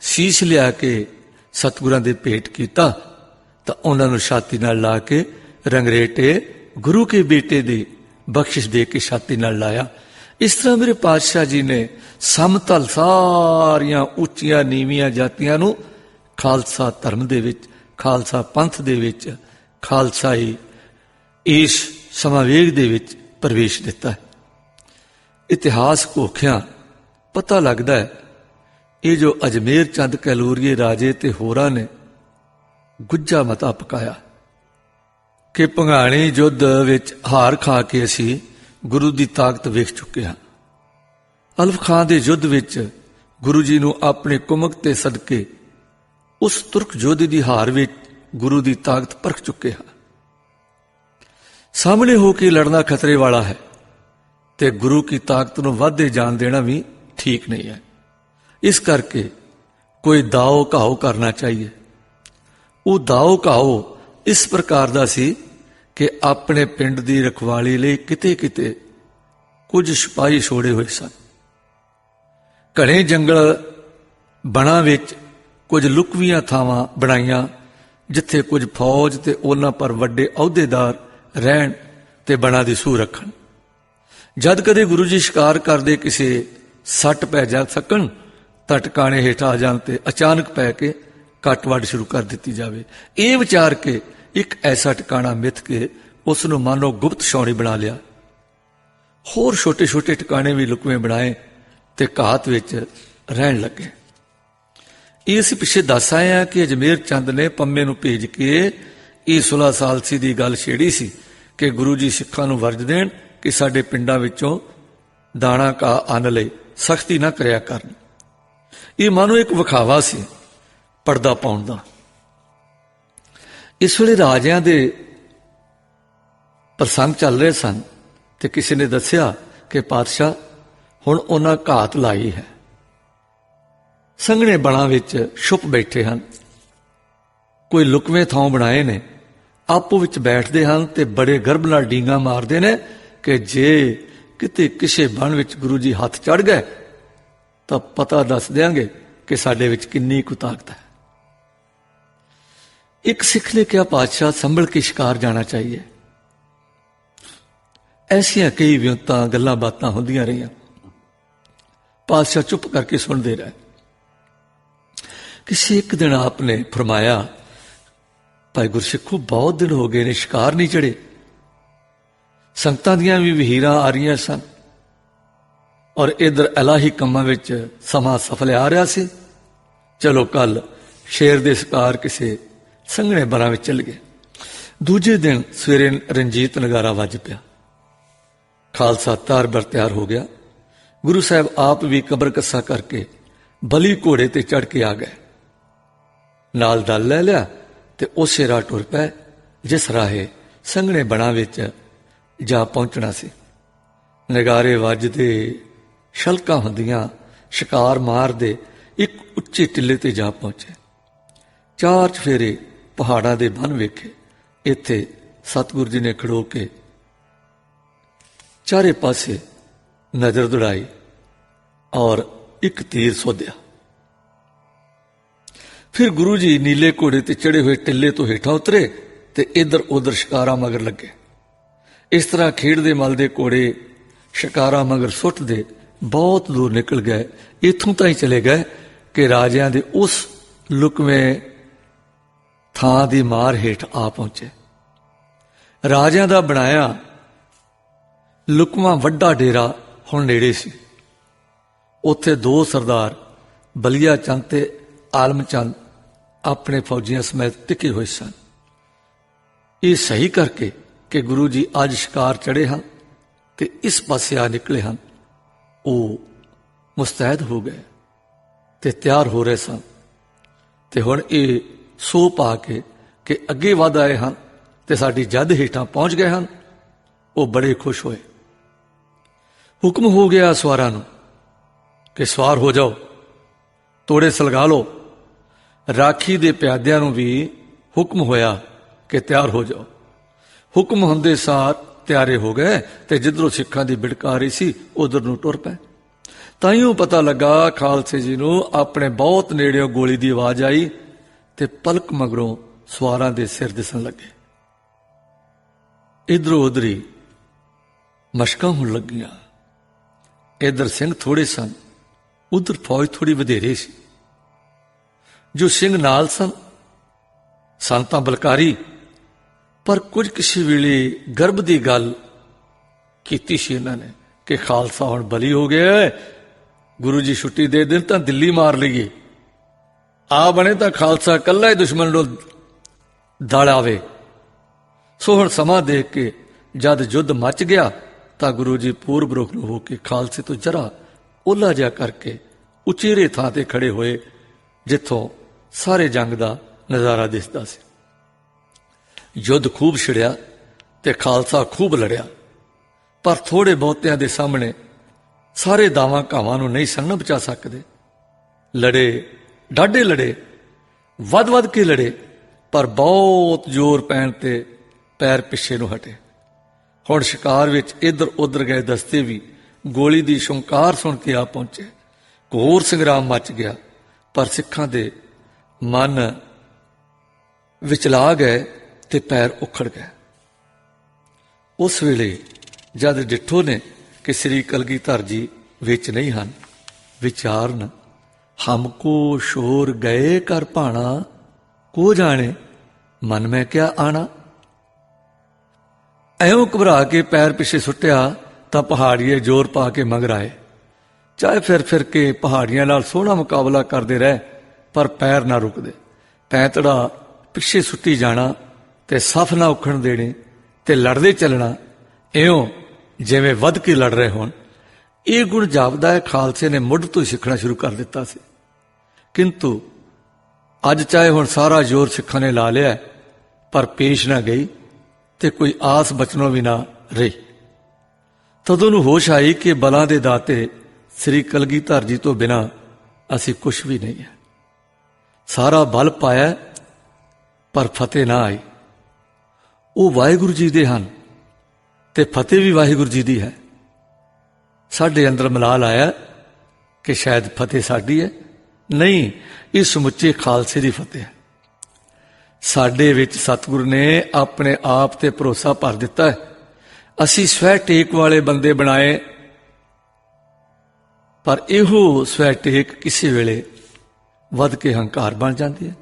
ਸੀਸ ਲਿਆ ਕੇ ਸਤਿਗੁਰਾਂ ਦੇ ਭੇਟ ਕੀਤਾ, ਤਾਂ ਉਹਨਾਂ ਨੂੰ ਛਾਤੀ ਨਾਲ ਲਾ ਕੇ ਰੰਗਰੇਟੇ ਗੁਰੂ ਕੇ ਬੇਟੇ ਦੀ ਬਖਸ਼ਿਸ਼ ਦੇ ਕੇ ਛਾਤੀ ਨਾਲ ਲਾਇਆ। ਇਸ ਤਰ੍ਹਾਂ ਮੇਰੇ ਪਾਤਸ਼ਾਹ ਜੀ ਨੇ ਸਮਤਲ ਸਾਰੀਆਂ ਉੱਚੀਆਂ ਨੀਵੀਆਂ ਜਾਤੀਆਂ ਨੂੰ ਖਾਲਸਾ ਧਰਮ ਦੇ ਵਿੱਚ, ਖਾਲਸਾ ਪੰਥ ਦੇ ਵਿੱਚ, ਖਾਲਸਾਈ ਇਸ ਸਮਾਵੇਗ ਦੇ ਵਿੱਚ ਪ੍ਰਵੇਸ਼ ਦਿੱਤਾ। ਇਤਿਹਾਸ ਘੋਖਿਆਂ ਪਤਾ ਲੱਗਦਾ ਹੈ ਇਹ ਜੋ ਅਜਮੇਰ ਚੰਦ ਕੈਲੂਰੀਏ ਰਾਜੇ ਤੇ ਹੋਰਾਂ ਨੇ ਗੁੱਜਾ ਮਤਾ ਪਕਾਇਆ ਕਿ ਭੰਗਾਣੀ ਯੁੱਧ ਵਿੱਚ ਹਾਰ ਖਾ ਕੇ ਅਸੀਂ ਗੁਰੂ ਦੀ ਤਾਕਤ ਵੇਖ ਚੁੱਕੇ ਹਾਂ। ਅਲਫ ਖਾਂ ਦੇ ਯੁੱਧ ਵਿੱਚ ਗੁਰੂ ਜੀ ਨੂੰ ਆਪਣੇ ਕੁਮਕ ਤੇ ਸਦਕੇ ਉਸ ਤੁਰਕ ਯੋਧੇ ਦੀ ਹਾਰ ਵਿੱਚ ਗੁਰੂ ਦੀ ਤਾਕਤ ਪਰਖ ਚੁੱਕੇ ਹਾਂ। ਸਾਹਮਣੇ ਹੋ ਕੇ ਲੜਨਾ ਖਤਰੇ ਵਾਲਾ ਹੈ ਤੇ ਗੁਰੂ ਕੀ ਤਾਕਤ ਨੂੰ ਵਾਧੇ ਜਾਣ ਦੇਣਾ ਵੀ ਠੀਕ ਨਹੀਂ ਹੈ। ਇਸ ਕਰਕੇ ਕੋਈ ਦਾਓ ਘਾਓ ਕਰਨਾ ਚਾਹੀਏ। ਉਹ ਦਾਓ ਘਾਓ ਇਸ ਪ੍ਰਕਾਰ ਦਾ ਸੀ ਕਿ ਆਪਣੇ ਪਿੰਡ ਦੀ ਰਖਵਾਲੀ ਲਈ ਕਿਤੇ ਕਿਤੇ ਕੁਝ ਸਿਪਾਹੀ ਛੋੜੇ ਹੋਏ ਸਨ। ਘਣੇ ਜੰਗਲ ਬਣਾ ਵਿੱਚ ਕੁਝ ਲੁਕਵੀਆਂ ਥਾਵਾਂ ਬਣਾਈਆਂ ਜਿੱਥੇ ਕੁਝ ਫੌਜ ਤੇ ਉਹਨਾਂ ਪਰ ਵੱਡੇ ਅਹੁਦੇਦਾਰ ਰਹਿਣ ਤੇ ਬਣਾ ਦੀ ਸੂਹ ਰੱਖਣ। ਜਦ ਕਦੇ ਗੁਰੂ ਜੀ ਸ਼ਿਕਾਰ ਕਰਦੇ ਕਿਸੇ ਸੱਟ ਪੈ ਜਾ ਸਕਣ ਤਾਂ ਟਿਕਾਣੇ ਹੇਠ ਆ ਜਾਣ ਤੇ ਅਚਾਨਕ ਪੈ ਕੇ ਕੱਟ ਵੱਢ ਸ਼ੁਰੂ ਕਰ ਦਿੱਤੀ ਜਾਵੇ। ਇਹ ਵਿਚਾਰ ਕੇ ਇੱਕ ਐਸਾ ਟਿਕਾਣਾ ਮਿੱਥ ਕੇ ਉਸ ਨੂੰ ਮਾਨੋ ਗੁਪਤ ਛਾਉਣੀ ਬਣਾ ਲਿਆ। ਹੋਰ ਛੋਟੇ ਛੋਟੇ ਟਿਕਾਣੇ ਵੀ ਲੁਕਵੇਂ ਬਣਾਏ ਤੇ ਘਾਤ ਵਿੱਚ ਰਹਿਣ ਲੱਗੇ। ਇਹ ਅਸੀਂ ਪਿੱਛੇ ਦੱਸ ਆਏ ਹਾਂ ਕਿ ਅਜਮੇਰ ਚੰਦ ਨੇ ਪੰਮੇ ਨੂੰ ਭੇਜ ਕੇ ਇਹ 16 ਸਾਲਸੀ ਦੀ ਗੱਲ ਛੇੜੀ ਸੀ ਕਿ ਗੁਰੂ ਜੀ ਸਿੱਖਾਂ ਨੂੰ ਵਰਜ ਦੇਣ ਕਿ ਸਾਡੇ ਪਿੰਡਾਂ ਵਿੱਚੋਂ ਦਾਣਾ ਕਾ ਅੰਨ ਲਈ ਸਖਤੀ ਨਾ ਕਰਿਆ ਕਰਨ। ਇਹ ਮਾਨੋ ਇੱਕ ਵਿਖਾਵਾ ਸੀ ਪਰਦਾ ਪਾਉਣ ਦਾ। ਇਸ ਵੇਲੇ ਰਾਜਿਆਂ ਦੇ ਪ੍ਰਸੰਗ ਚੱਲ ਰਹੇ ਸਨ ਤੇ ਕਿਸੇ ਨੇ ਦੱਸਿਆ ਕਿ ਪਾਤਸ਼ਾਹ ਹੁਣ ਉਹਨਾਂ ਘਾਤ ਲਾਈ ਹੈ, ਸੰਘਣੇ ਬਣਾ ਵਿੱਚ ਛੁਪ ਬੈਠੇ ਹਨ। ਕੋਈ ਲੁਕਵੇਂ ਥਾਂ ਬਣਾਏ ਨੇ, ਆਪੋ ਵਿੱਚ ਬੈਠਦੇ ਹਨ ਤੇ ਬੜੇ ਗਰਭ ਨਾਲ ਡੀਂਗਾ ਮਾਰਦੇ ਨੇ ਕਿ ਜੇ ਕਿਤੇ ਕਿਸੇ ਬਣ ਵਿੱਚ ਗੁਰੂ ਜੀ ਹੱਥ ਚੜ ਗਏ ਤਾਂ ਪਤਾ ਦੱਸ ਦਿਆਂਗੇ ਕਿ ਸਾਡੇ ਵਿੱਚ ਕਿੰਨੀ ਕੁ ਤਾਕਤ ਹੈ। ਇੱਕ ਸਿੱਖ ਨੇ ਕਿਹਾ, ਪਾਤਸ਼ਾਹ ਸੰਭਲ ਕੇ ਸ਼ਿਕਾਰ ਜਾਣਾ ਚਾਹੀਏ। ਐਸੀਆਂ ਕਈ ਵਿਉਂਤਾਂ ਗੱਲਾਂ ਬਾਤਾਂ ਹੁੰਦੀਆਂ ਰਹੀਆਂ। ਪਾਤਸ਼ਾਹ ਚੁੱਪ ਕਰਕੇ ਸੁਣਦੇ ਰਹੇ। ਕਿਸੇ ਇੱਕ ਦਿਨ ਆਪ ਨੇ ਫਰਮਾਇਆ, ਭਾਈ ਗੁਰਸਿੱਖੋ, ਬਹੁਤ ਦਿਨ ਹੋ ਗਏ ਨੇ ਸ਼ਿਕਾਰ ਨਹੀਂ ਚੜੇ। ਸੰਗਤਾਂ ਦੀਆਂ ਵੀ ਵਹੀਰਾਂ ਆ ਰਹੀਆਂ ਸਨ ਔਰ ਇਧਰ ਇਲਾਹੀ ਕੰਮਾਂ ਵਿੱਚ ਸਮਾਂ ਸਫਲ ਆ ਰਿਹਾ ਸੀ। ਚਲੋ ਕੱਲ ਸ਼ੇਰ ਦੇ ਸ਼ਿਕਾਰ ਕਿਸੇ ਸੰਘਣੇ ਬਰਾਂ ਵਿੱਚ ਚੱਲ ਗਏ। ਦੂਜੇ ਦਿਨ ਸਵੇਰੇ ਰਣਜੀਤ ਨਗਾਰਾ ਵੱਜ ਪਿਆ। ਖਾਲਸਾ ਤਾਰ ਬਰ ਤਿਆਰ ਹੋ ਗਿਆ। ਗੁਰੂ ਸਾਹਿਬ ਆਪ ਵੀ ਕਬਰ ਕੱਸਾ ਕਰਕੇ ਬਲੀ ਘੋੜੇ ਤੇ ਚੜ ਕੇ ਆ ਗਏ। ਨਾਲ ਦਲ ਲੈ ਲਿਆ ਤੇ ਉਸੇ ਰਾਹ ਟੁਰ ਪਏ ਜਿਸ ਰਾਹੇ ਸੰਘਣੇ ਬਣਾ ਵਿੱਚ ਜਾ ਪਹੁੰਚਣਾ ਸੀ। ਨਗਾਰੇ ਵੱਜਦੇ, ਛਲਕਾਂ ਹੁੰਦੀਆਂ, ਸ਼ਿਕਾਰ ਮਾਰਦੇ ਇੱਕ ਉੱਚੇ ਟਿੱਲੇ ਤੇ ਜਾ ਪਹੁੰਚੇ। ਚਾਰ ਚਫੇਰੇ ਪਹਾੜਾਂ ਦੇ ਬੰਨ ਵੇਖੇ। ਇੱਥੇ ਸਤਿਗੁਰੂ ਜੀ ਨੇ ਖੜੋ ਕੇ ਚਾਰੇ ਪਾਸੇ ਨਜ਼ਰ ਦੌੜਾਈ ਔਰ ਇੱਕ ਤੀਰ ਸੋਧਿਆ। ਫਿਰ ਗੁਰੂ ਜੀ ਨੀਲੇ ਘੋੜੇ ਤੇ ਚੜੇ ਹੋਏ ਟਿੱਲੇ ਤੋਂ ਹੇਠਾਂ ਉਤਰੇ ਤੇ ਇੱਧਰ ਉੱਧਰ ਸ਼ਿਕਾਰਾਂ ਮਗਰ ਲੱਗੇ। ਇਸ ਤਰ੍ਹਾਂ ਖੇਡਦੇ ਮਲਦੇ ਘੋੜੇ ਸ਼ਿਕਾਰਾਂ ਮਗਰ ਸੁੱਟਦੇ ਬਹੁਤ ਦੂਰ ਨਿਕਲ ਗਏ। ਇੱਥੋਂ ਤਾਂ ਹੀ ਚਲੇ ਗਏ ਕਿ ਰਾਜਿਆਂ ਦੇ ਉਸ ਲੁਕਵੇਂ ਥਾਂ ਦੀ ਮਾਰ ਹੇਠ ਆ ਪਹੁੰਚੇ। ਰਾਜਿਆਂ ਦਾ ਬਣਾਇਆ ਲੁਕਵਾਂ ਵੱਡਾ ਡੇਰਾ ਹੁਣ ਨੇੜੇ ਸੀ। ਉੱਥੇ ਦੋ ਸਰਦਾਰ ਬਲੀਆ ਚੰਦ ਤੇ ਆਲਮ ਚੰਦ ਆਪਣੇ ਫੌਜੀਆਂ ਸਮੇਤ ਟਿਕੇ ਹੋਏ ਸਨ। ਇਹ ਸਹੀ ਕਰਕੇ ਕਿ ਗੁਰੂ ਜੀ ਅੱਜ ਸ਼ਿਕਾਰ ਚੜੇ ਹਨ ਤੇ ਇਸ ਪਾਸੇ ਆ ਨਿਕਲੇ ਹਨ, ਉਹ ਮੁਸਤੈਦ ਹੋ ਗਏ ਤੇ ਤਿਆਰ ਹੋ ਰਹੇ ਸਨ। ਤੇ ਹੁਣ ਇਹ ਸੋ ਪਾ ਕੇ ਕਿ ਅੱਗੇ ਵਧ ਆਏ ਹਨ ਤੇ ਸਾਡੀ ਜੱਦ ਹੇਠਾਂ ਪਹੁੰਚ ਗਏ ਹਨ, ਉਹ ਬੜੇ ਖੁਸ਼ ਹੋਏ। ਹੁਕਮ ਹੋ ਗਿਆ ਸਵਾਰਾਂ ਨੂੰ ਕਿ ਸਵਾਰ ਹੋ ਜਾਓ, ਤੋੜੇ ਸਲਗਾ ਲਓ। ਰਾਖੀ ਦੇ ਪਿਆਦਿਆਂ ਨੂੰ ਵੀ ਹੁਕਮ ਹੋਇਆ ਕਿ ਤਿਆਰ ਹੋ ਜਾਓ। ਹੁਕਮ ਹੁੰਦੇ ਸਾਰ ਤਿਆਰੇ ਹੋ ਗਏ ਤੇ ਜਿੱਧਰੋਂ ਸਿੱਖਾਂ ਦੀ ਬਿੜਕ ਆ ਰਹੀ ਸੀ ਉਧਰ ਨੂੰ ਟੁਰ ਪਏ। ਤਾਈਓ ਪਤਾ ਲੱਗਾ ਖਾਲਸੇ ਜੀ ਨੂੰ ਆਪਣੇ ਬਹੁਤ ਨੇੜਿਓਂ ਗੋਲੀ ਦੀ ਆਵਾਜ਼ ਆਈ ਤੇ ਪਲਕ ਮਗਰੋਂ ਸਵਾਰਾਂ ਦੇ ਸਿਰ ਦਿਸਣ ਲੱਗੇ। ਇਧਰੋਂ ਉਧਰੀ ਮਸ਼ਕਾਂ ਹੋਣ ਲੱਗੀਆਂ। ਇਧਰ ਸਿੰਘ ਥੋੜੇ ਸਨ, ਉਧਰ ਫੌਜ ਥੋੜੀ ਵਧੇਰੇ ਸੀ। ਜੋ ਸਿੰਘ ਨਾਲ ਸਨ ਤਾਂ ਬਲਕਾਰੀ, ਪਰ ਕੁਝ ਕਿਸੇ ਵੇਲੇ ਗਰਭ ਦੀ ਗੱਲ ਕੀਤੀ ਸੀ ਇਹਨਾਂ ਨੇ ਕਿ ਖਾਲਸਾ ਹੁਣ ਬਲੀ ਹੋ ਗਿਆ, ਗੁਰੂ ਜੀ ਛੁੱਟੀ ਦੇ ਦੇਣ ਤਾਂ ਦਿੱਲੀ ਮਾਰ ਲਈਏ, ਆ ਬਣੇ ਤਾਂ ਖਾਲਸਾ ਇਕੱਲਾ ਹੀ ਦੁਸ਼ਮਣ ਨੂੰ ਦਲ ਆਵੇ। ਸੋ ਹੁਣ ਸਮਾਂ ਦੇਖ ਕੇ ਜਦ ਯੁੱਧ ਮੱਚ ਗਿਆ ਤਾਂ ਗੁਰੂ ਜੀ ਪੂਰਬ ਰੁਖ ਨੂੰ ਹੋ ਕੇ ਖਾਲਸੇ ਤੋਂ ਜਰਾ ਓਲਾ ਜਿਹਾ ਕਰਕੇ ਉਚੇਰੇ ਥਾਂ ਤੇ ਖੜੇ ਹੋਏ ਜਿੱਥੋਂ ਸਾਰੇ ਜੰਗ ਦਾ ਨਜ਼ਾਰਾ ਦਿਸਦਾ ਸੀ। ਯੁੱਧ ਖੂਬ ਛਿੜਿਆ ਤੇ ਖਾਲਸਾ ਖੂਬ ਲੜਿਆ, ਪਰ ਥੋੜੇ ਬਹੁਤਿਆਂ ਦੇ ਸਾਹਮਣੇ ਸਾਰੇ ਦਾਵਾਂ ਘਾਵਾਂ ਨੂੰ ਨਹੀਂ ਸਨ ਬਚਾ ਸਕਦੇ। ਲੜੇ, ਡਾਢੇ ਲੜੇ, ਵੱਧ ਕੇ ਲੜੇ, ਪਰ ਬਹੁਤ ਜ਼ੋਰ ਪੈਣ ਤੇ ਪੈਰ ਪਿੱਛੇ ਨੂੰ ਹਟੇ। ਹੁਣ ਸ਼ਿਕਾਰ ਵਿੱਚ ਇੱਧਰ ਉੱਧਰ ਗਏ ਦਸਤੇ ਵੀ ਗੋਲੀ ਦੀ ਸ਼ੁੰਕਾਰ ਸੁਣ ਕੇ ਆ ਪਹੁੰਚੇ। ਘੋਰ ਸੰਗਰਾਮ ਮਚ ਗਿਆ, ਪਰ ਸਿੱਖਾਂ ਦੇ ਮਨ ਵਿਚਲਾ ਗਏ ਤੇ ਪੈਰ ਉਖੜ ਗਏ। ਉਸ ਵੇਲੇ ਜਦ ਡਿੱਠੋ ਨੇ ਕਿ ਸ੍ਰੀ ਕਲਗੀਧਰ ਜੀ ਵਿੱਚ ਨਹੀਂ ਹਨ, ਵਿਚਾਰਨ ਹਮਕੋ ਸ਼ੋਰ ਗਏ ਕਰ ਭਾਣਾ, ਕੋ ਜਾਣੇ ਮਨ ਮੈਂ ਕਿਆ ਆਣਾ। ਐਉਂ ਘਬਰਾ ਕੇ ਪੈਰ ਪਿੱਛੇ ਸੁੱਟਿਆ ਤਾਂ ਪਹਾੜੀਏ ਜ਼ੋਰ ਪਾ ਕੇ ਮਗਰ ਆਏ। ਚਾਹੇ ਫਿਰ ਕੇ ਪਹਾੜੀਆਂ ਨਾਲ ਸੋਹਣਾ ਮੁਕਾਬਲਾ ਕਰਦੇ ਰਹੇ, ਪਰ ਪੈਰ ਨਾ ਰੁਕਦੇ। ਪੈਂਤੜਾ ਪਿੱਛੇ ਸੁੱਟੀ ਜਾਣਾ ਤੇ ਸਫ ਨਾ ਉਖਣ ਦੇਣੇ ਤੇ ਲੜਦੇ ਚੱਲਣਾ, ਇਉਂ ਜਿਵੇਂ ਵੱਧ ਕੇ ਲੜ ਰਹੇ ਹੋਣ। ਇਹ ਗੁਣ ਜਾਪਦਾ ਹੈ ਖਾਲਸੇ ਨੇ ਮੁੱਢ ਤੋਂ ਹੀ ਸਿੱਖਣਾ ਸ਼ੁਰੂ ਕਰ ਦਿੱਤਾ ਸੀ। ਕਿੰਤੂ ਅੱਜ ਚਾਹੇ ਹੁਣ ਸਾਰਾ ਜ਼ੋਰ ਸਿੱਖਾਂ ਨੇ ਲਾ ਲਿਆ, ਪਰ ਪੇਸ਼ ਨਾ ਗਈ ਤੇ ਕੋਈ ਆਸ ਬਚਨੋਂ ਵੀ ਨਾ ਰਹੀ। ਤਦੋਂ ਨੂੰ ਹੋਸ਼ ਆਈ ਕਿ ਬਲਾਂ ਦੇ ਦਾਤੇ ਸ੍ਰੀ ਕਲਗੀਧਰ ਜੀ ਤੋਂ ਬਿਨਾਂ ਅਸੀਂ ਕੁਛ ਵੀ ਨਹੀਂ ਹੈ। ਸਾਰਾ ਬਲ ਪਾਇਆ ਪਰ ਫਤਿਹ ਨਾ ਆਈ। ਉਹ ਵਾਹਿਗੁਰੂ ਜੀ ਦੇ ਹਨ ਤੇ ਫਤਿਹ ਵੀ ਵਾਹਿਗੁਰੂ ਜੀ ਦੀ ਹੈ। ਸਾਡੇ ਅੰਦਰ ਮਲਾਲ ਆਇਆ कि शायद फतेह साडी है। नहीं, ये समुचे खालसे की फतेह है। साडे विच सतगुरु ने अपने आप ते भरोसा भर दिता है। असी स्वै टेक वाले बंदे बनाए, पर इहो स्वै टेक किसी वेले वध के हंकार बन जाती है।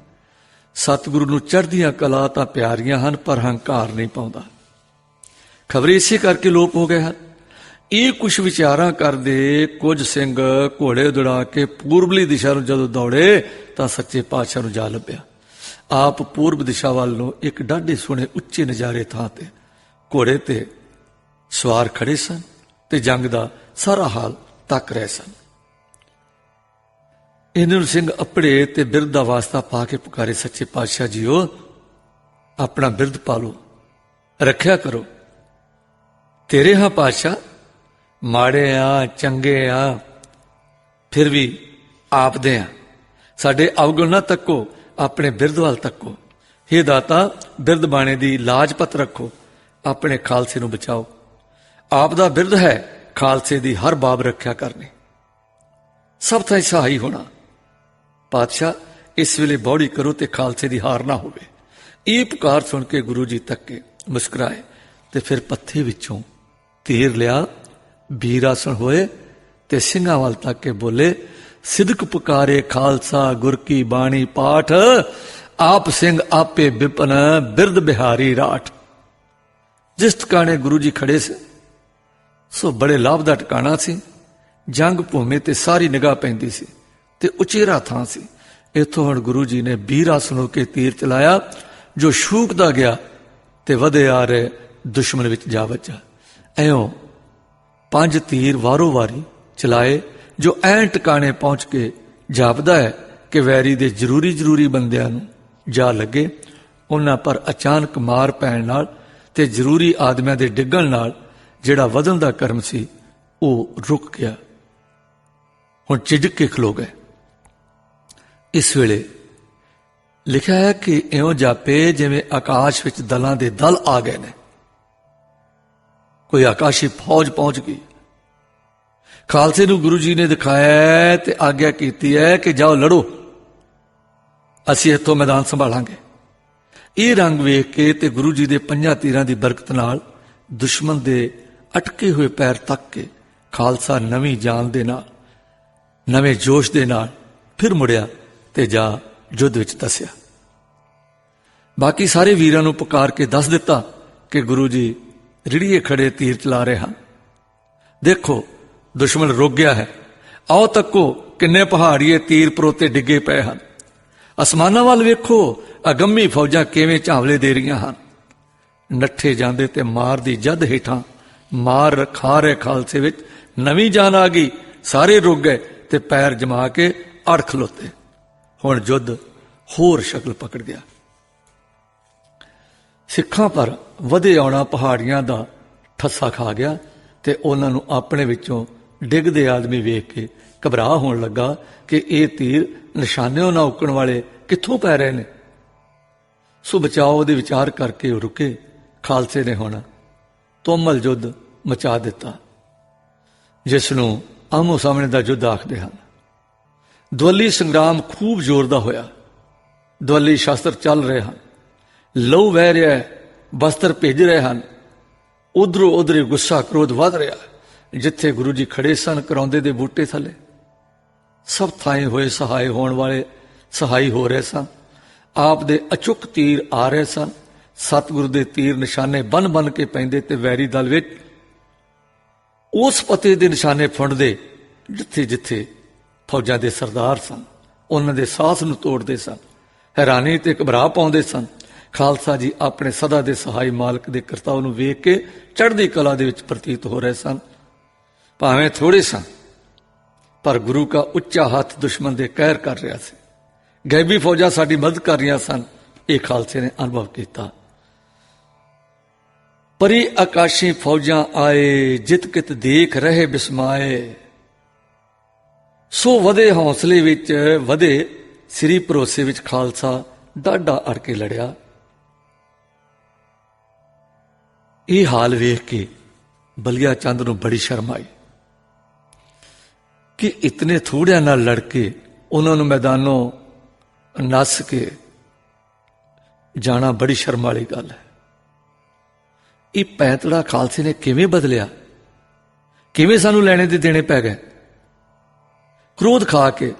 सतगुरु नूं चढ़दियां कला तां प्यारियां हन, पर हंकार नहीं पाउंदा। खबरे इसे करके लोप हो गए हैं। ये कुछ विचारां करदे कुछ सिंह घोड़े दौड़ा के पूर्वली दिशा नूं जदों दौड़े तां सच्चे पातशाह नूं जा लभ्या। आप पूर्व दिशा वाल नूं एक डाढे सोहणे उच्चे नज़ारे थां ते घोड़े ते सवार खड़े सन ते जंग दा सारा हाल तक रहे सन। इन्हू सिंह अपड़े ते बिरद दा वास्ता पा के पुकारे, सच्चे पातशाह जीओ अपना बिरद पालो, रखिया करो। तेरे हाँ पातशाह, माड़े आ चंगे आ फिर भी आपदे आ, साडे अवगुण ना तक्को, अपने बिरद वाल तक्को। हे दाता, बिरद बाणे दी लाजपत रखो, अपने खालसे नूं बचाओ। आप दा बिरद है खालसे दी हर बाब रखिया करनी, सब थाई सहाई होना। पातशाह इस वेले बौड़ी करो ते खालसे दी हार ना होवे। ये पुकार सुन के गुरु जी तक्के, मुस्कुराए ते फिर पत्थे विचों तीर लिया, बीर आसन होए ते सिंघां वाल तक के बोले, सिदक पुकारे खालसा गुर की बाणी पाठ, आप सिंह आपे विपन बिरद बिहारी राठ। जिस ठिकाने गुरु जी खड़े से सो बड़े लाभ का ठिकाना सी। जंग भूमि ते सारी निगाह पैंदी सी ते उचेरा थां सी। इथों हुण गुरु जी ने बीर आसन होके तीर चलाया, जो शूकदा गया ते वधे आ रहे दुश्मन विच जा वजा। ऐं 5 तीर वारो वारी चलाए, जो ऐं टिकाने पहुंच के जापदा है कि वैरी दे जरूरी जरूरी बंदियां नूं जा लगे। उन्हां पर अचानक मार पैण नाल ते जरूरी आदमियां दे डिग्गण नाल जिहड़ा वधन दा कर्म सी वो रुक गया। हुण झिझक के खलो गए। इस वेले लिखा है कि इउं जापे जिवें आकाश विच दलां दे दल आ गए ने, कोई आकाशी फौज पहुंच गई। खालसे नूं गुरु जी ने दिखाया ते आग्या कीती है कि जाओ लड़ो, असीं इत्थों मैदान संभालांगे। ये रंग वेख के ते गुरु जी दे 5 तीरां दी बरकत नाल दुश्मन दे अटके हुए पैर तक के खालसा नवीं जान दे नाल, नवें जोश दे नाल फिर मुड़िया ते जा युद्ध विच दसिया। बाकी सारे वीरां नूं पुकार के दस दिता कि गुरु जी रिड़िए खड़े तीर चला रहे हैं। देखो दुश्मन रुक गया है, आओ तक्को किन्ने पहाड़िए तीर परोते डिगे पे हैं। आसमानां वाल वेखो, अगम्मी फौजां किवें झांवले दे रहीआं हन। नट्ठे जांदे ते मार दी जद हेठां मार रखा रहे खालसे विच नवीं जान आ गई। सारे रुक गए ते पैर जमा के अड़ खलोते। हुण युद्ध होर शक्ल पकड़ गया। सिखां पर वधे आउणा पहाड़ियां दा ठस्सा खा गया ते उन्हां नूं अपने विचों डिगदे आदमी वेख के घबरा होण लगा कि ये तीर निशानियों ना उकण वाले कित्थों पै रहे ने। सो बचाओ दे विचार करके रुके। खालसे ने हुण तोमल युद्ध मचा दिता, जिसनूं आमो सामने दा युद्ध आखदे हन। दुअली संग्राम खूब जोर दा होया। दुअली शास्त्र चल रहे हैं, लहू वह रहा है, बस्तर भेज रहे हैं। उधरों उधर गुस्सा क्रोध वध रहा। जिथे गुरु जी खड़े सन करौंदे दे बूटे थले सब थाएं होए सहाय होने वाले सहाई हो रहे सन। आप दे अचुक तीर आ रहे सन। सतगुरु दे तीर निशाने बन बन के पैंदे ते वैरी दल विच उस पते दे निशाने फुंडदे जिथे जिथे फौजां दे सरदार सन। उन्हां दे साहस नूं तोड़दे सन, हैरानी ते घबरा पाउंदे सन। खालसा जी अपने सदा दे सहाय मालक दे करताव नूं वेख के चढ़दी कला दे विच प्रतीत हो रहे सन। भावें थोड़े सन, पर गुरु का उच्चा हाथ दुश्मन दे कहर कर रहा सी। गैबी फौजां साडी मदद कर रही सन। ये खालसे ने अनुभव किया। परी आकाशी फौजां आए, जित कित देख रहे बिस्माए। सो वधे हौसले विच वधे सिरी भरोसे विच खालसा डाढा अड़ के लड़िया। यह हाल वेख के बलिया चंद नूं बड़ी शर्म आई कि इतने थोड़िਆਂ ਨਾਲ लड़ के उन्होंने मैदानों नस के जाना बड़ी शर्म वाली गल है। ये पैंतड़ा खालसे ने किवें बदलिया, किवें सानू लैणे दे देने पै गए। क्रोध खा के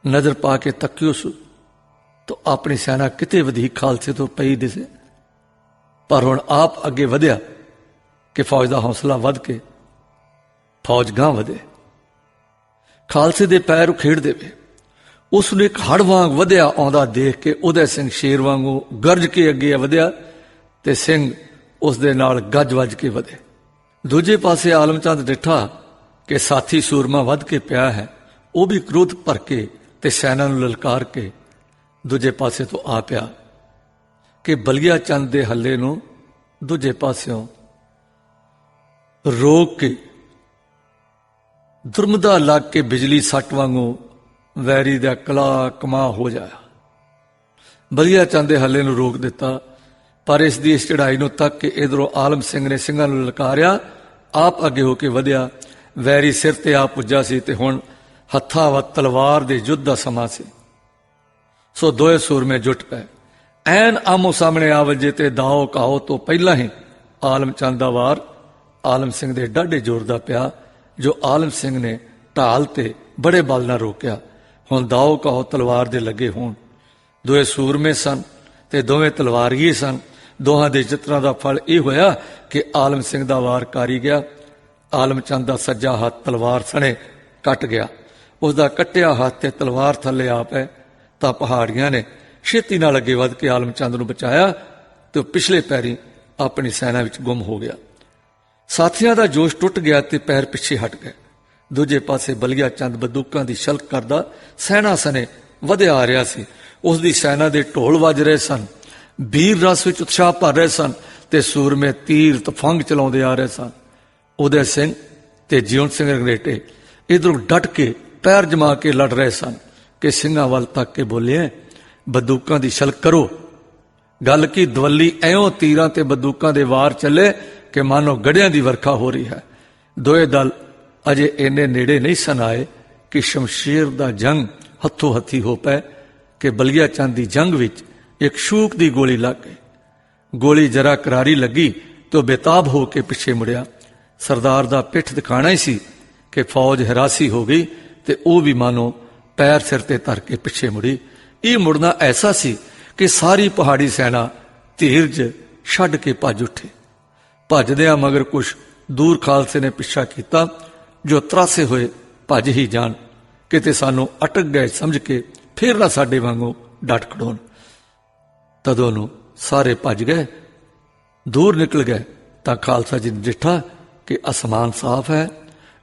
नजर पा के तकियो सु तो अपनी सेना किते वधीक खालसे तो पई दिसे, पर हुण आप अगे वधिया कि फौज का हौसला वध के फौज गांह वधे, खालसे दे पैर उखेड़ देवे। उसने एक हड़ वांग वधिया आउंदा देख के उदय सिंह शेर वांगू गरज के अगे वधिया ते सिंह उस दे नाल गज वज के वधे। दूजे पासे आलमचंद डिठा कि साथी सूरमा वध के पिया है, वह भी क्रोध भर के ते सैना नूं ललकार के दूजे पासे तो आ पिया कि बलिया चंद दे हल्ले नूं दूजे पास्यों रोक के दुर्मदा लग के बिजली सट वांगू वैरी दा कला कमा हो जाया। बलिया चंद दे हल्ले नूं रोक दिता, पर इस दी इस चढ़ाई नूं तक के इधरों आलम सिंह ने ਸਿੰਘਾਂ नूं ललकारिया, आप अगे होके वधिया। वैरी सिर ते आ पुज्जा सी ते हुण हत्थां व तलवार दे युद्ध दा समां सी। सो दोए सूरमे जुट पए, ऐन आमो सामने आ वजे ते दाओ काओ तो पहला ही आलम चंद दा वार आलम सिंह दे डाढे जोर दा पिया, जो आलम सिंह ने ढाल ते बड़े बल नाल रोकिया। हुण दाओ काओ तलवार दे लगे होण। दोए सूरमे सन ते दोवें तलवारीए सन। दोहां दे जितनां दा फल यह होया कि आलम सिंह दा वार कारी गया। आलम चंद दा सज्जा हाथ तलवार सने कट गया। उसका कट्टिया हाथ ते तलवार थले आ पए तां पहाड़ियां ने छेती नाल अगे वध के आलम चंद नूं बचाया ते पिछले पैरी अपनी सेना विच गुम हो गया। साथियां दा जोश टुट गया ते पैर पिछे हट गए। दूजे पासे बलिया चंद बंदूकां दी छलक करदा सेना सने वधिया आ रहा सी। उसदी सेना दे ढोल वज रहे सन, वीर रस विच उत्साह भर रहे सन ते सूरमे तीर तफंग चलाउंदे आ रहे सन। उदय सिंह ते जीवन सिंह रंगरेटे इधरों डट के पैर जमा के लड़ रहे सन कि ਸਿੰਘਾਂ ਵੱਲ तक के बोले, बंदूकां दी छलक करो। गल की दवली एवं तीरां ते बंदूकां दे वार चले कि मानो गड़ियां दी वर्खा हो रही है। दोए दल अजे इन्ने नेड़े नहीं सन आए कि शमशेर दा जंग हथों हथी हो पए कि बलिया चंद दी जंग विच एक शूक दी गोली लग गई। गोली जरा करारी लगी तो बेताब हो के पिछे मुड़िया। सरदार दा पिठ दिखाना ही सी कि फौज हिरासी हो गई ते वह भी मानो पैर सिर ते धर के पिछे मुड़ी। ये मुड़ना ऐसा सी कि सारी पहाड़ी सेना धीरज छड्ड के भज उठे। भजदिया मगर कुछ दूर खालसे ने पिछा किया, जो त्रासे हुए भज ही जान, किते सानू अटक गए समझ के फिर ना साडे वांगू डट खड़ोन। तदों नूं सारे भज गए, दूर निकल गए तां खालसा जी ने डिठा कि आसमान साफ है।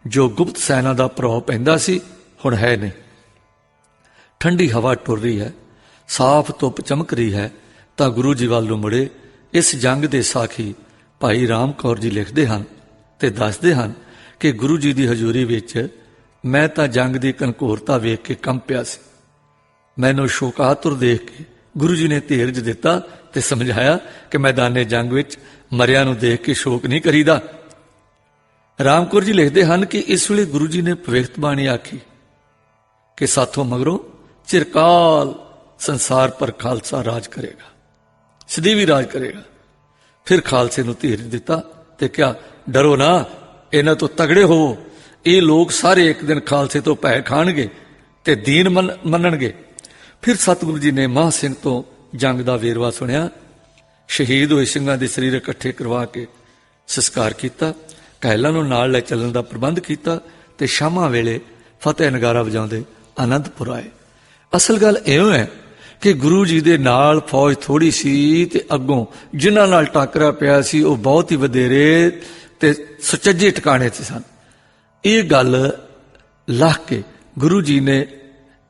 जो गुप्त सेना का प्रभाव पैंदा सी हुण है नहीं। ठंडी हवा टुर रही है, साफ धुप चमक रही है। तां गुरु जी वाल नूं मुड़े इस जंग दे साखी भाई राम कौर जी लिखते हैं ते दसदे हैं कि गुरु जी की हजूरी विच मैं तां जंग की कनघोरता वेख के कंब पिया सी। मैनूं शोकातुर देख के गुरु जी ने धीरज दिता ते समझाया कि मैदाने जंग विच मरिया नूं देख के शोक नहीं करीदा। राम कौर जी लिखते हैं कि इस वेले गुरु जी ने भविष्यवाणी आखी कि साथों मगरों चिरकाल संसार पर खालसा राज करेगा, सदैवी राज करेगा। फिर खालसे नूं धीरज दिता ते क्या डरो ना, इन्हां तो तगड़े होवो। ये लोग सारे एक दिन खालसे तो भै खाणगे ते दीन मनणगे। फिर सतगुरु जी ने माह सिंह तो जंग का वेरवा सुनिया। शहीद होए ਸਿੰਘਾਂ ਦੇ ਸਰੀਰ इकट्ठे करवा के संस्कार किया। कहलां नूं नाल लै चलण का प्रबंध किया ते शामां वेले फतेह नगारा वजाउंदे आनंदपुर आए। असल गल इवें है कि गुरु जी दे नाल फौज थोड़ी सी ते अगों जिन्हां नाल टाकरा पिया सी वो बहुत ही वधेरे ते सुचज्जे ठिकाणे ते सन। ये गल लह के गुरु जी ने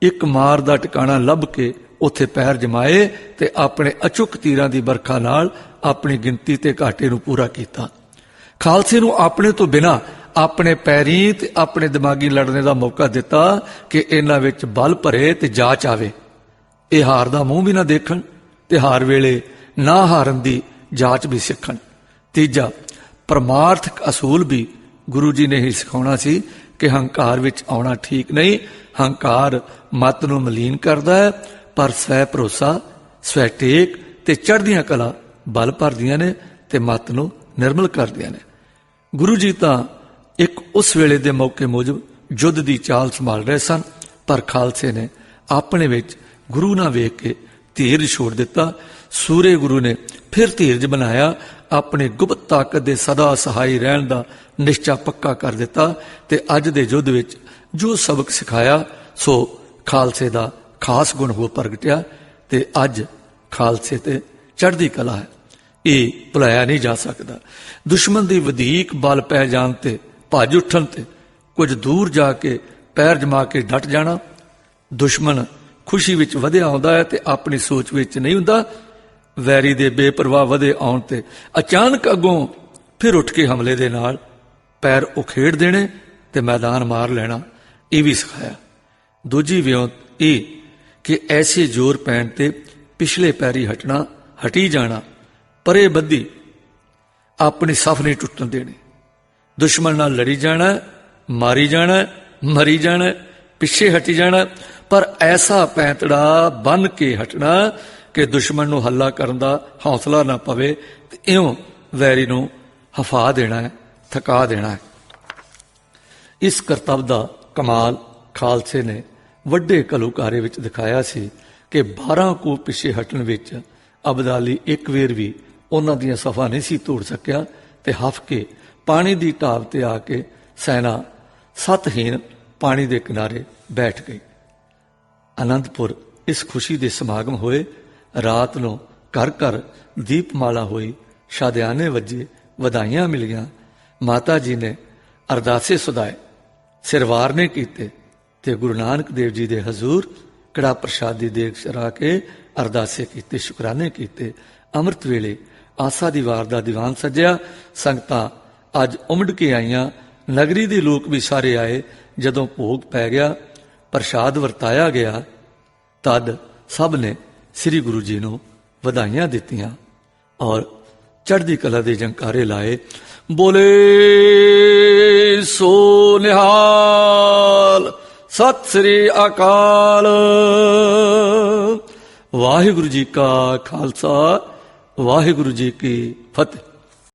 एक मार दा ठिकाना लभ के उत्थे पैर जमाए ते अपने अचुक तीरां दी बरखा नाल अपनी गिनती ते घाटे नूं पूरा कीता। खालसे नूं अपने तो बिना अपने पैरीं ते अपने दिमागी लड़ने का मौका दिता कि इन्हां विच बल भरे ते जाच आवे। ये हार दा मूँह भी ना देखण ते हार वेले ना हारन दी जाच भी सीखण। तीजा परमार्थक असूल भी गुरु जी ने ही सिखाउणा सी कि हंकार विच आउणा ठीक नहीं। हंकार मत नूं मलीन करदा है, पर स्वै भरोसा, स्वै टेक ते चढ़दियां कला बल भरदियां ने ते मत नूं निर्मल करदियां ने। गुरु जी तां एक उस वेले दे मौके मुजब युद्ध दी चाल संभाल रहे सन, पर खालसे ने अपने विच गुरु ना वेख के धीरज छोड़ दिता। सूरे गुरु ने फिर धीरज बनाया, अपनी गुप्त ताकत दे सदा सहाई रहन दा निश्चा पक्का कर दिता ते अज दे युद्ध विच जो सबक सिखाया सो खालसे दा खास गुण हो प्रगटिया ते अज खालसे ते चढ़दी कला है। ये भुलाया नहीं जा सकता। दुश्मन दी वधीक बल पै जाण ते भज उठण ते कुछ दूर जाके पैर जमा के डट जाना। दुश्मन खुशी विच वधिया आउंदा है ते अपनी सोच विच नहीं हुंदा। वैरी दे बेपरवाह वधे आउण ते अचानक अगों फिर उठ के हमले दे नाल पैर उखेड़ देने ते मैदान मार लेना, ये भी सिखाया। दूजी विਉਂਤ ये कि ऐसे जोर पैण ते पिछले पैरी हटना, हटी जाना, परे बद्धी अपनी सफ नहीं टुटन देने। दुश्मन नाल लड़ी जाना, मारी जाना, मरी जाना, पिछे हटी जाना, पर ऐसा पैंतड़ा बन के हटना कि दुश्मन नूं हल्ला करन दा हौसला ना पवे ते इउं वैरी नूं हफा देना है, थका देना है। इस करतब दा कमाल खालसे ने वड्डे घलूकारे विच दिखाया सी कि 12 को पिछे हटण विच अबदाली एक वेर भी उन्हां दीयां सफा नहीं सी तोड़ सकिया ते हफ के पानी दी ढाब ते आके सैना सतहीन पानी दे किनारे बैठ गई। आनंदपुर इस खुशी दे समागम होए। रात नूं घर घर दीपमाला हुई, शादियाने वजे, वधाइयां मिलियां। माता जी ने अरदासे सुधाए, सिरवारने कीते ते गुरु नानक देव जी दे हजूर कड़ा प्रसाद दी देग चढ़ा के अरदासे कीते, शुकराने कीते। अमृत वेले आसा दी वार दा दीवान सजया। संगतां अज उमड़ के आईयां, नगरी दे लोक भी सारे आए। जदों भोग पै गया, प्रसाद वरताया गया, तद सब ने श्री गुरु जी नूं वधाइयां दित्तियां और चढ़दी कला दे जंकारे लाए। बोले सो निहाल, सत श्री अकाल। वाहिगुरु जी का खालसा, वाहिगुरु जी की फतेह।